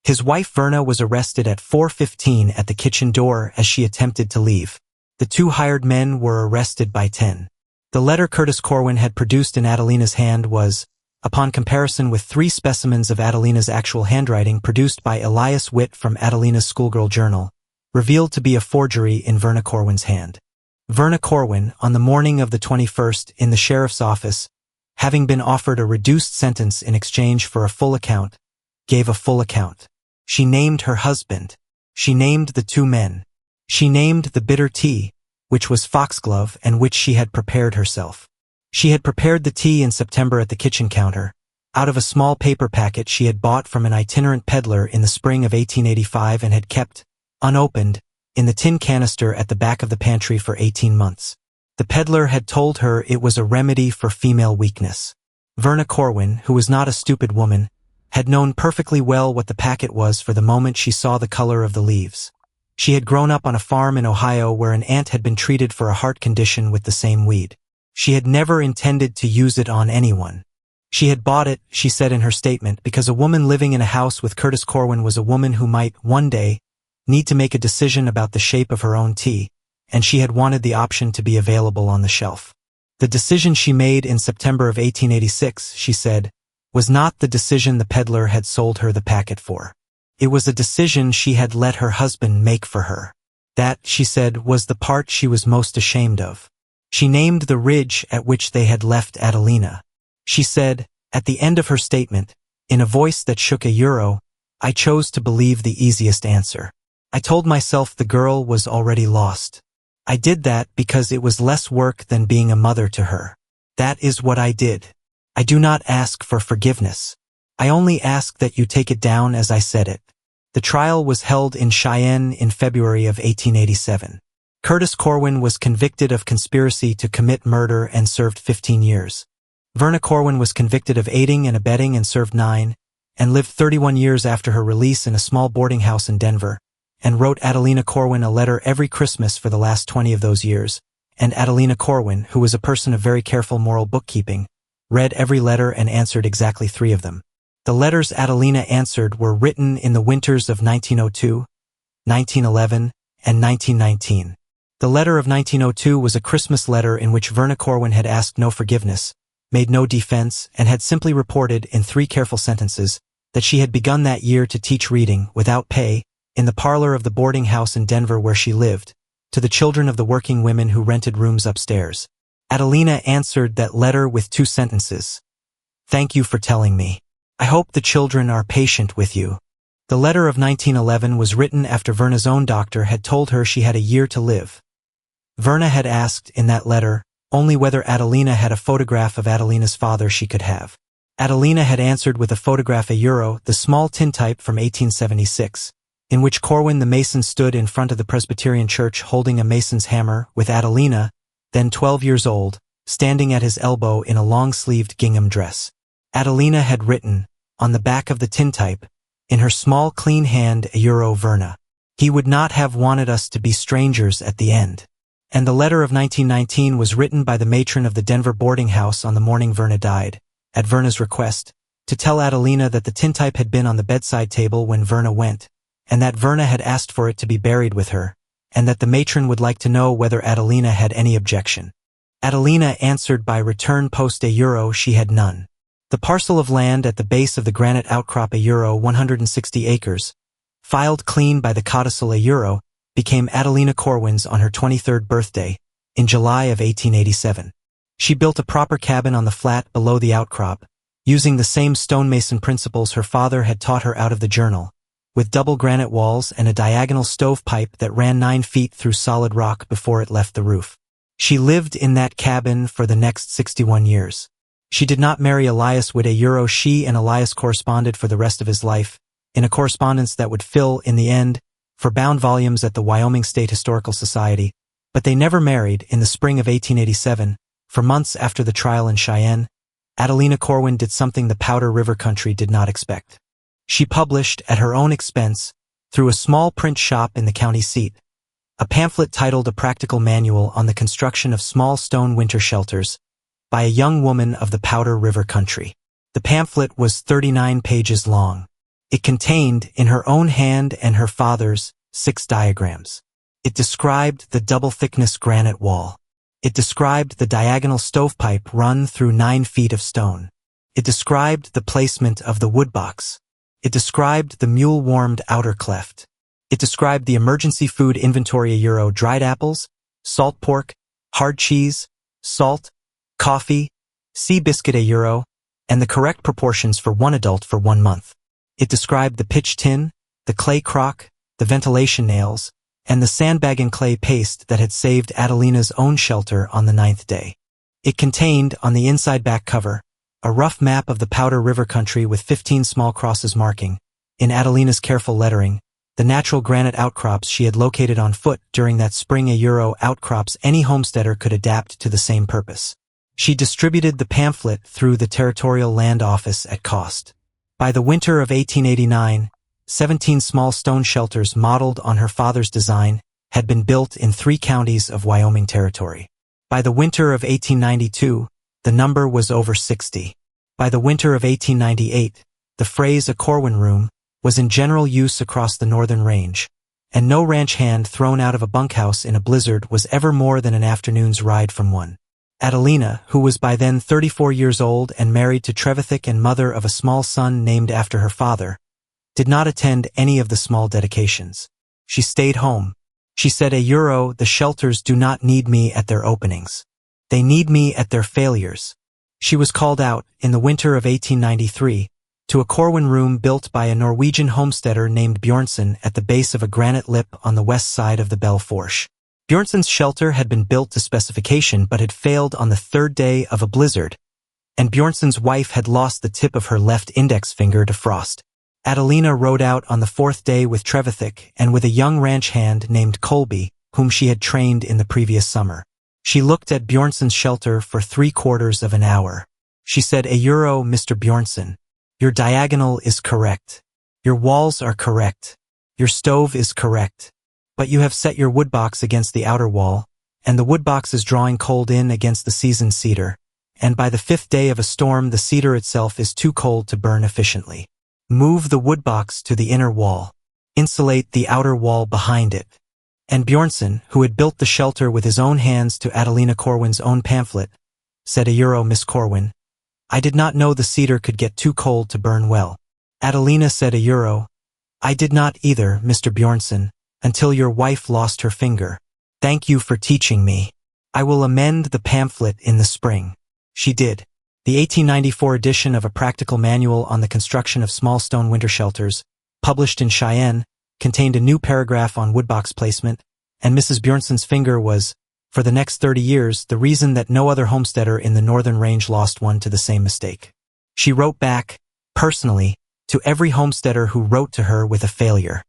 His wife Verna was arrested at 4:15 at the kitchen door as she attempted to leave. The 2 hired men were arrested by 10. The letter Curtis Corwin had produced in Adelina's hand was, upon comparison with 3 specimens of Adelina's actual handwriting produced by Elias Witt from Adelina's schoolgirl journal, revealed to be a forgery in Verna Corwin's hand. Verna Corwin, on the morning of the 21st in the sheriff's office, having been offered a reduced sentence in exchange for a full account, gave a full account. She named her husband. She named the 2 men. She named the bitter tea, which was foxglove and which she had prepared herself. She had prepared the tea in September at the kitchen counter, out of a small paper packet she had bought from an itinerant peddler in the spring of 1885 and had kept, unopened, in the tin canister at the back of the pantry for 18 months. The peddler had told her it was a remedy for female weakness. Verna Corwin, who was not a stupid woman, had known perfectly well what the packet was for the moment she saw the color of the leaves. She had grown up on a farm in Ohio where an aunt had been treated for a heart condition with the same weed. She had never intended to use it on anyone. She had bought it, she said in her statement, because a woman living in a house with Curtis Corwin was a woman who might, one day, need to make a decision about the shape of her own tea, and she had wanted the option to be available on the shelf. The decision she made in September of 1886, she said, was not the decision the peddler had sold her the packet for. It was a decision she had let her husband make for her. That, she said, was the part she was most ashamed of. She named the ridge at which they had left Adelina. She said, at the end of her statement, in a voice that shook a euro, "I chose to believe the easiest answer. I told myself the girl was already lost. I did that because it was less work than being a mother to her. That is what I did. I do not ask for forgiveness. I only ask that you take it down as I said it." The trial was held in Cheyenne in February of 1887. Curtis Corwin was convicted of conspiracy to commit murder and served 15 years. Verna Corwin was convicted of aiding and abetting and served 9, and lived 31 years after her release in a small boarding house in Denver, and wrote Adelina Corwin a letter every Christmas for the last 20 of those years, and Adelina Corwin, who was a person of very careful moral bookkeeping, read every letter and answered exactly 3 of them. The letters Adelina answered were written in the winters of 1902, 1911, and 1919. The letter of 1902 was a Christmas letter in which Verna Corwin had asked no forgiveness, made no defense, and had simply reported in 3 careful sentences that she had begun that year to teach reading, without pay, in the parlor of the boarding house in Denver where she lived, to the children of the working women who rented rooms upstairs. Adelina answered that letter with 2 sentences. "Thank you for telling me. I hope the children are patient with you." The letter of 1911 was written after Verna's own doctor had told her she had a year to live. Verna had asked in that letter only whether Adelina had a photograph of Adelina's father she could have. Adelina had answered with a photograph the small tintype from 1876, in which Corwin the mason stood in front of the Presbyterian church holding a mason's hammer, with Adelina, then 12 years old, standing at his elbow in a long-sleeved gingham dress. Adelina had written, on the back of the tintype, in her small clean hand Verna. He would not have wanted us to be strangers at the end. And the letter of 1919 was written by the matron of the Denver boarding house on the morning Verna died, at Verna's request, to tell Adelina that the tintype had been on the bedside table when Verna went, and that Verna had asked for it to be buried with her, and that the matron would like to know whether Adelina had any objection. Adelina answered by return post she had none. The parcel of land at the base of the granite outcrop 160 acres, filed clean by the codicil became Adelina Corwin's on her 23rd birthday, in July of 1887. She built a proper cabin on the flat below the outcrop, using the same stonemason principles her father had taught her out of the journal, with double granite walls and a diagonal stovepipe that ran 9 feet through solid rock before it left the roof. She lived in that cabin for the next 61 years. She did not marry Elias Wood She and Elias corresponded for the rest of his life, in a correspondence that would fill, in the end, for bound volumes at the Wyoming State Historical Society, but they never married. In the spring of 1887, for months after the trial in Cheyenne, Adelina Corwin did something the Powder River country did not expect. She published, at her own expense, through a small print shop in the county seat, a pamphlet titled A Practical Manual on the Construction of Small Stone Winter Shelters, by a young woman of the Powder River country. The pamphlet was 39 pages long. It contained, in her own hand and her father's, 6 diagrams. It described the double-thickness granite wall. It described the diagonal stovepipe run through 9 feet of stone. It described the placement of the woodbox. It described the mule-warmed outer cleft. It described the emergency food inventory dried apples, salt pork, hard cheese, salt, coffee, sea biscuit and the correct proportions for 1 adult for 1 month. It described the pitch tin, the clay crock, the ventilation nails, and the sandbag and clay paste that had saved Adelina's own shelter on the 9th day. It contained, on the inside back cover, a rough map of the Powder River country with 15 small crosses marking, in Adelina's careful lettering, the natural granite outcrops she had located on foot during that spring outcrops any homesteader could adapt to the same purpose. She distributed the pamphlet through the Territorial Land Office at cost. By the winter of 1889, 17 small stone shelters modeled on her father's design had been built in 3 counties of Wyoming Territory. By the winter of 1892, the number was over 60. By the winter of 1898, the phrase a Corwin room was in general use across the northern range, and no ranch hand thrown out of a bunkhouse in a blizzard was ever more than an afternoon's ride from one. Adelina, who was by then 34 years old and married to Trevithick and mother of a small son named after her father, did not attend any of the small dedications. She stayed home. She said the shelters do not need me at their openings. They need me at their failures. She was called out, in the winter of 1893, to a Corwin room built by a Norwegian homesteader named Bjornson at the base of a granite lip on the west side of the Belle Fourche. Bjornson's shelter had been built to specification but had failed on the 3rd day of a blizzard, and Bjornson's wife had lost the tip of her left index finger to frost. Adelina rode out on the 4th day with Trevithick and with a young ranch hand named Colby, whom she had trained in the previous summer. She looked at Bjornson's shelter for 3/4 of an hour. She said, Mr. Bjornson, your diagonal is correct. Your walls are correct. Your stove is correct. But you have set your woodbox against the outer wall, and the woodbox is drawing cold in against the seasoned cedar, and by the 5th day of a storm the cedar itself is too cold to burn efficiently. Move the woodbox to the inner wall. Insulate the outer wall behind it. And Bjornson, who had built the shelter with his own hands to Adelina Corwin's own pamphlet, said Miss Corwin, I did not know the cedar could get too cold to burn well. Adelina said I did not either, Mr. Bjornson, until your wife lost her finger. Thank you for teaching me. I will amend the pamphlet in the spring. She did. The 1894 edition of A Practical Manual on the Construction of Small Stone Winter Shelters, published in Cheyenne, contained a new paragraph on woodbox placement, and Mrs. Bjornson's finger was, for the next 30 years, the reason that no other homesteader in the northern range lost one to the same mistake. She wrote back, personally, to every homesteader who wrote to her with a failure.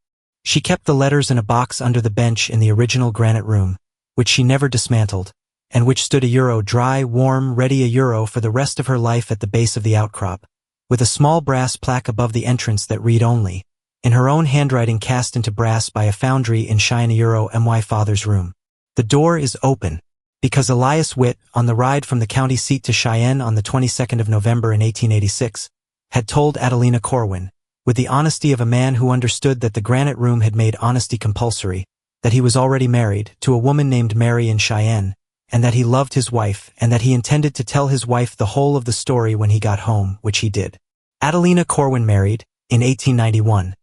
She kept the letters in a box under the bench in the original granite room, which she never dismantled, and which stood dry, warm, ready for the rest of her life at the base of the outcrop, with a small brass plaque above the entrance that read only, in her own handwriting cast into brass by a foundry in Cheyenne my father's room. The door is open, because Elias Witt, on the ride from the county seat to Cheyenne on the 22nd of November in 1886, had told Adelina Corwin, with the honesty of a man who understood that the granite room had made honesty compulsory, that he was already married to a woman named Mary in Cheyenne, and that he loved his wife, and that he intended to tell his wife the whole of the story when he got home, which he did. Adelina Corwin married, in 1891,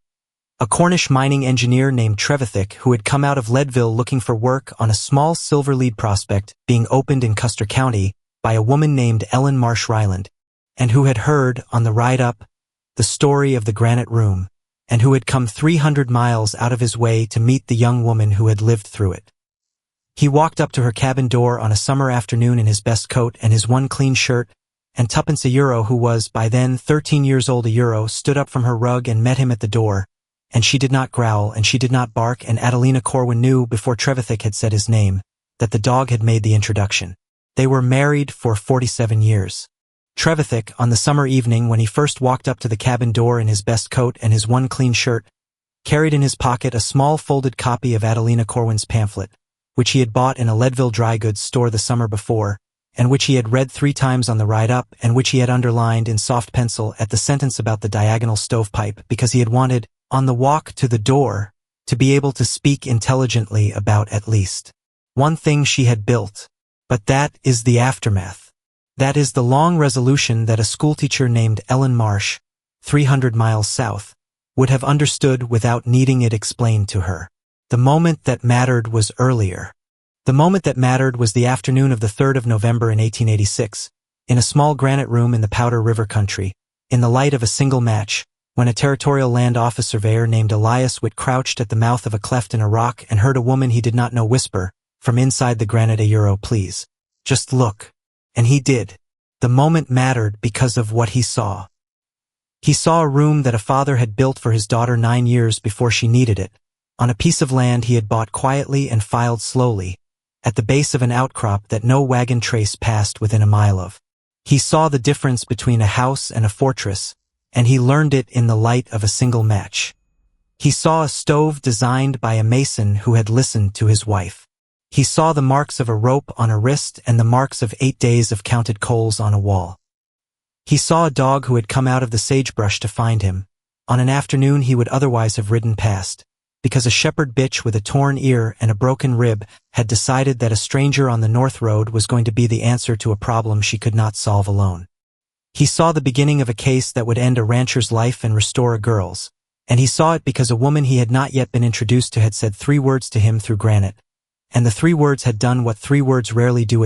a Cornish mining engineer named Trevithick who had come out of Leadville looking for work on a small silver lead prospect being opened in Custer County by a woman named Ellen Marsh Ryland, and who had heard, on the ride up, the story of the granite room, and who had come 300 miles out of his way to meet the young woman who had lived through it. He walked up to her cabin door on a summer afternoon in his best coat and his one clean shirt, and tuppence who was, by then 13 years old stood up from her rug and met him at the door, and she did not growl and she did not bark, and Adelina Corwin knew, before Trevithick had said his name, that the dog had made the introduction. They were married for 47 years. Trevithick, on the summer evening when he first walked up to the cabin door in his best coat and his one clean shirt, carried in his pocket a small folded copy of Adelina Corwin's pamphlet, which he had bought in a Leadville dry goods store the summer before, and which he had read 3 times on the ride up, and which he had underlined in soft pencil at the sentence about the diagonal stovepipe, because he had wanted, on the walk to the door, to be able to speak intelligently about at least one thing she had built. But that is the aftermath. That is the long resolution that a schoolteacher named Ellen Marsh, 300 miles south, would have understood without needing it explained to her. The moment that mattered was earlier. The moment that mattered was the afternoon of the 3rd of November in 1886, in a small granite room in the Powder River country, in the light of a single match, when a territorial land office surveyor named Elias Witt crouched at the mouth of a cleft in a rock and heard a woman he did not know whisper, from inside the granite, please, just look. And he did. The moment mattered because of what he saw. He saw a room that a father had built for his daughter 9 years before she needed it, on a piece of land he had bought quietly and filed slowly, at the base of an outcrop that no wagon trace passed within a mile of. He saw the difference between a house and a fortress, and he learned it in the light of a single match. He saw a stove designed by a mason who had listened to his wife. He saw the marks of a rope on a wrist and the marks of 8 days of counted coals on a wall. He saw a dog who had come out of the sagebrush to find him, on an afternoon he would otherwise have ridden past, because a shepherd bitch with a torn ear and a broken rib had decided that a stranger on the North Road was going to be the answer to a problem she could not solve alone. He saw the beginning of a case that would end a rancher's life and restore a girl's, and he saw it because a woman he had not yet been introduced to had said 3 words to him through granite. And the 3 words had done what 3 words rarely do.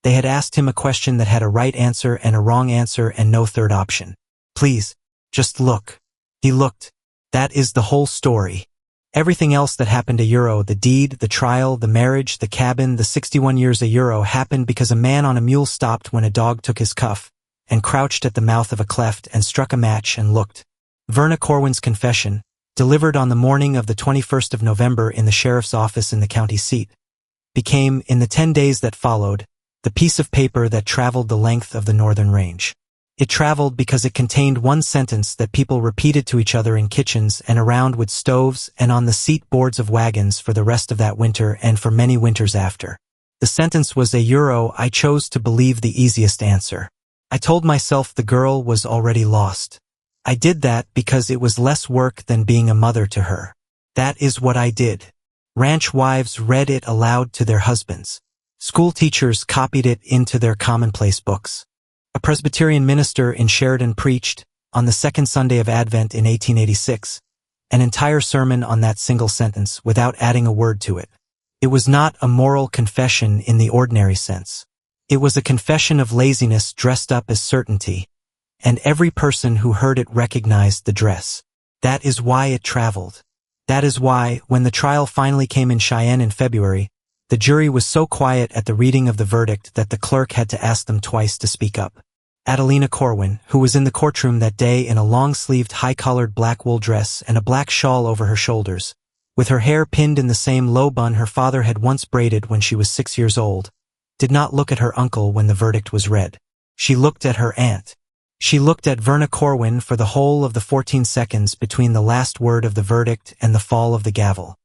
They had asked him a question that had a right answer and a wrong answer and no third option. Please, just look. He looked. That is the whole story. Everything else that happened the deed, the trial, the marriage, the cabin, the 61 years happened because a man on a mule stopped when a dog took his cuff, and crouched at the mouth of a cleft and struck a match and looked. Verna Corwin's confession, delivered on the morning of the 21st of November in the sheriff's office in the county seat, became, in the 10 days that followed, the piece of paper that traveled the length of the northern range. It traveled because it contained one sentence that people repeated to each other in kitchens and around wood stoves and on the seat boards of wagons for the rest of that winter and for many winters after. The sentence was I chose to believe the easiest answer. I told myself the girl was already lost. I did that because it was less work than being a mother to her. That is what I did. Ranch wives read it aloud to their husbands. School teachers copied it into their commonplace books. A Presbyterian minister in Sheridan preached, on the second Sunday of Advent in 1886, an entire sermon on that single sentence without adding a word to it. It was not a moral confession in the ordinary sense. It was a confession of laziness dressed up as certainty. And every person who heard it recognized the dress. That is why it traveled. That is why, when the trial finally came in Cheyenne in February, the jury was so quiet at the reading of the verdict that the clerk had to ask them twice to speak up. Adelina Corwin, who was in the courtroom that day in a long-sleeved high-collared black wool dress and a black shawl over her shoulders, with her hair pinned in the same low bun her father had once braided when she was 6 years old, did not look at her uncle when the verdict was read. She looked at her aunt. She looked at Verna Corwin for the whole of the 14 seconds between the last word of the verdict and the fall of the gavel.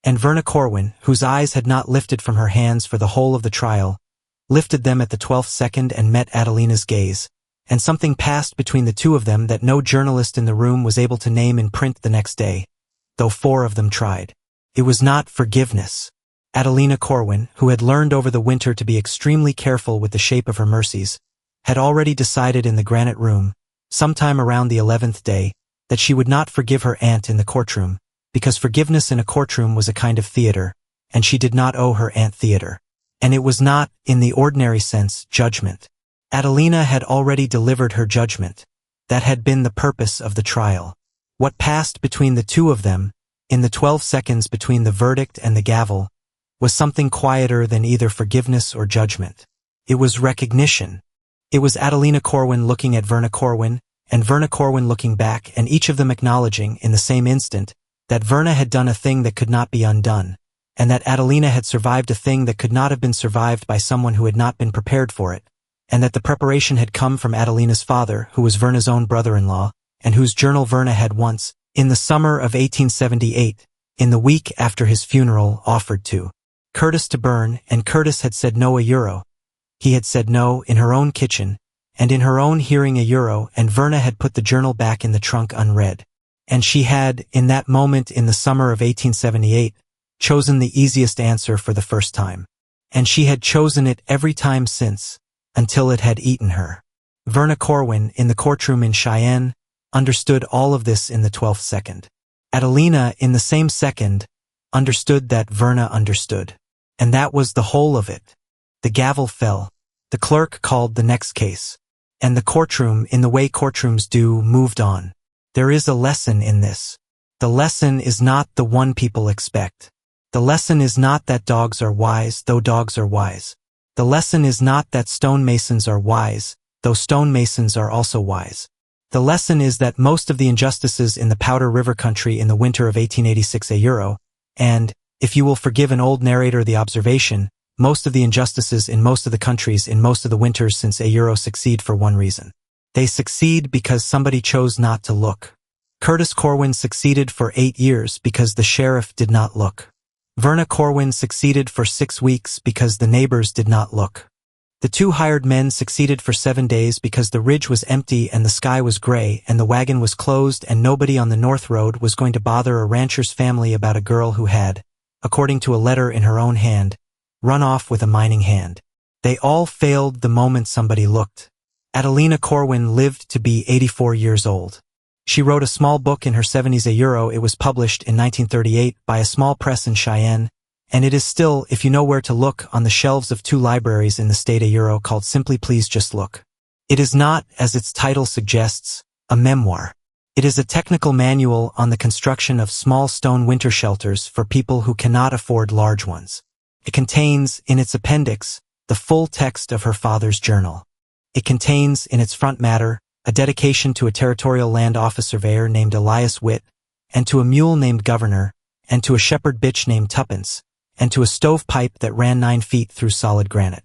And Verna Corwin, whose eyes had not lifted from her hands for the whole of the trial, lifted them at the 12th second and met Adelina's gaze, and something passed between the two of them that no journalist in the room was able to name in print the next day, though 4 of them tried. It was not forgiveness. Adelina Corwin, who had learned over the winter to be extremely careful with the shape of her mercies, had already decided in the granite room, sometime around the 11th day, that she would not forgive her aunt in the courtroom, because forgiveness in a courtroom was a kind of theater, and she did not owe her aunt theater. And it was not, in the ordinary sense, judgment. Adelina had already delivered her judgment. That had been the purpose of the trial. What passed between the two of them, in the 12 seconds between the verdict and the gavel, was something quieter than either forgiveness or judgment. It was recognition. It was Adelina Corwin looking at Verna Corwin, and Verna Corwin looking back, and each of them acknowledging, in the same instant, that Verna had done a thing that could not be undone, and that Adelina had survived a thing that could not have been survived by someone who had not been prepared for it, and that the preparation had come from Adelina's father, who was Verna's own brother-in-law, and whose journal Verna had once, in the summer of 1878, in the week after his funeral, offered to Curtis to burn, and Curtis had said no €1. He had said no in her own kitchen, and in her own hearing €1, and Verna had put the journal back in the trunk unread. And she had, in that moment in the summer of 1878, chosen the easiest answer for the first time. And she had chosen it every time since, until it had eaten her. Verna Corwin, in the courtroom in Cheyenne, understood all of this in the 12th second. Adelina, in the same second, understood that Verna understood. And that was the whole of it. The gavel fell. The clerk called the next case. And the courtroom, in the way courtrooms do, moved on. There is a lesson in this. The lesson is not the one people expect. The lesson is not that dogs are wise, though dogs are wise. The lesson is not that stonemasons are wise, though stonemasons are also wise. The lesson is that most of the injustices in the Powder River country in the winter of 1886 €, and, if you will forgive an old narrator the observation, most of the injustices in most of the countries in most of the winters since €, succeed for one reason. They succeed because somebody chose not to look. Curtis Corwin succeeded for 8 years because the sheriff did not look. Verna Corwin succeeded for 6 weeks because the neighbors did not look. The 2 hired men succeeded for 7 days because the ridge was empty and the sky was gray and the wagon was closed and nobody on the North Road was going to bother a rancher's family about a girl who had, according to a letter in her own hand, run off with a mining hand. They all failed the moment somebody looked. Adelina Corwin lived to be 84 years old. She wrote a small book in her 70s €. It was published in 1938 by a small press in Cheyenne, and it is still, if you know where to look, on the shelves of 2 libraries in the state €, called Simply Please Just Look. It is not, as its title suggests, a memoir. It is a technical manual on the construction of small stone winter shelters for people who cannot afford large ones. It contains, in its appendix, the full text of her father's journal. It contains, in its front matter, a dedication to a territorial land office surveyor named Elias Witt, and to a mule named Governor, and to a shepherd bitch named Tuppence, and to a stovepipe that ran 9 feet through solid granite.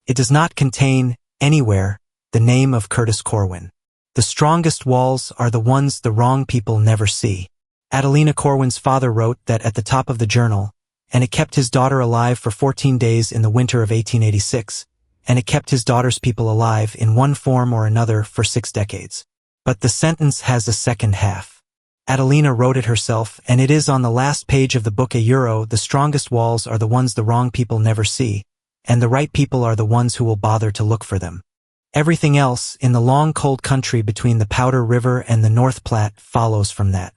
It does not contain, anywhere, the name of Curtis Corwin. The strongest walls are the ones the wrong people never see. Adelina Corwin's father wrote that at the top of the journal, and it kept his daughter alive for 14 days in the winter of 1886, and it kept his daughter's people alive in one form or another for 6 decades. But the sentence has a second half. Adelina wrote it herself, and it is on the last page of the book €. The strongest walls are the ones the wrong people never see, and the right people are the ones who will bother to look for them. Everything else, in the long cold country between the Powder River and the North Platte, follows from that.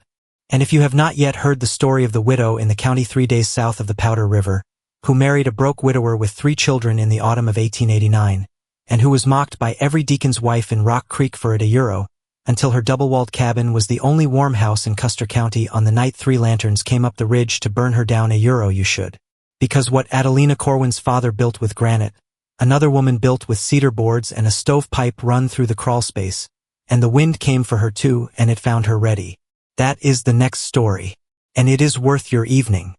And if you have not yet heard the story of the widow in the county 3 days south of the Powder River, who married a broke widower with 3 children in the autumn of 1889, and who was mocked by every deacon's wife in Rock Creek for it €, until her double-walled cabin was the only warm house in Custer County on the night 3 lanterns came up the ridge to burn her down €, you should. Because what Adelina Corwin's father built with granite, another woman built with cedar boards and a stovepipe run through the crawlspace, and the wind came for her too, and it found her ready. That is the next story. And it is worth your evening.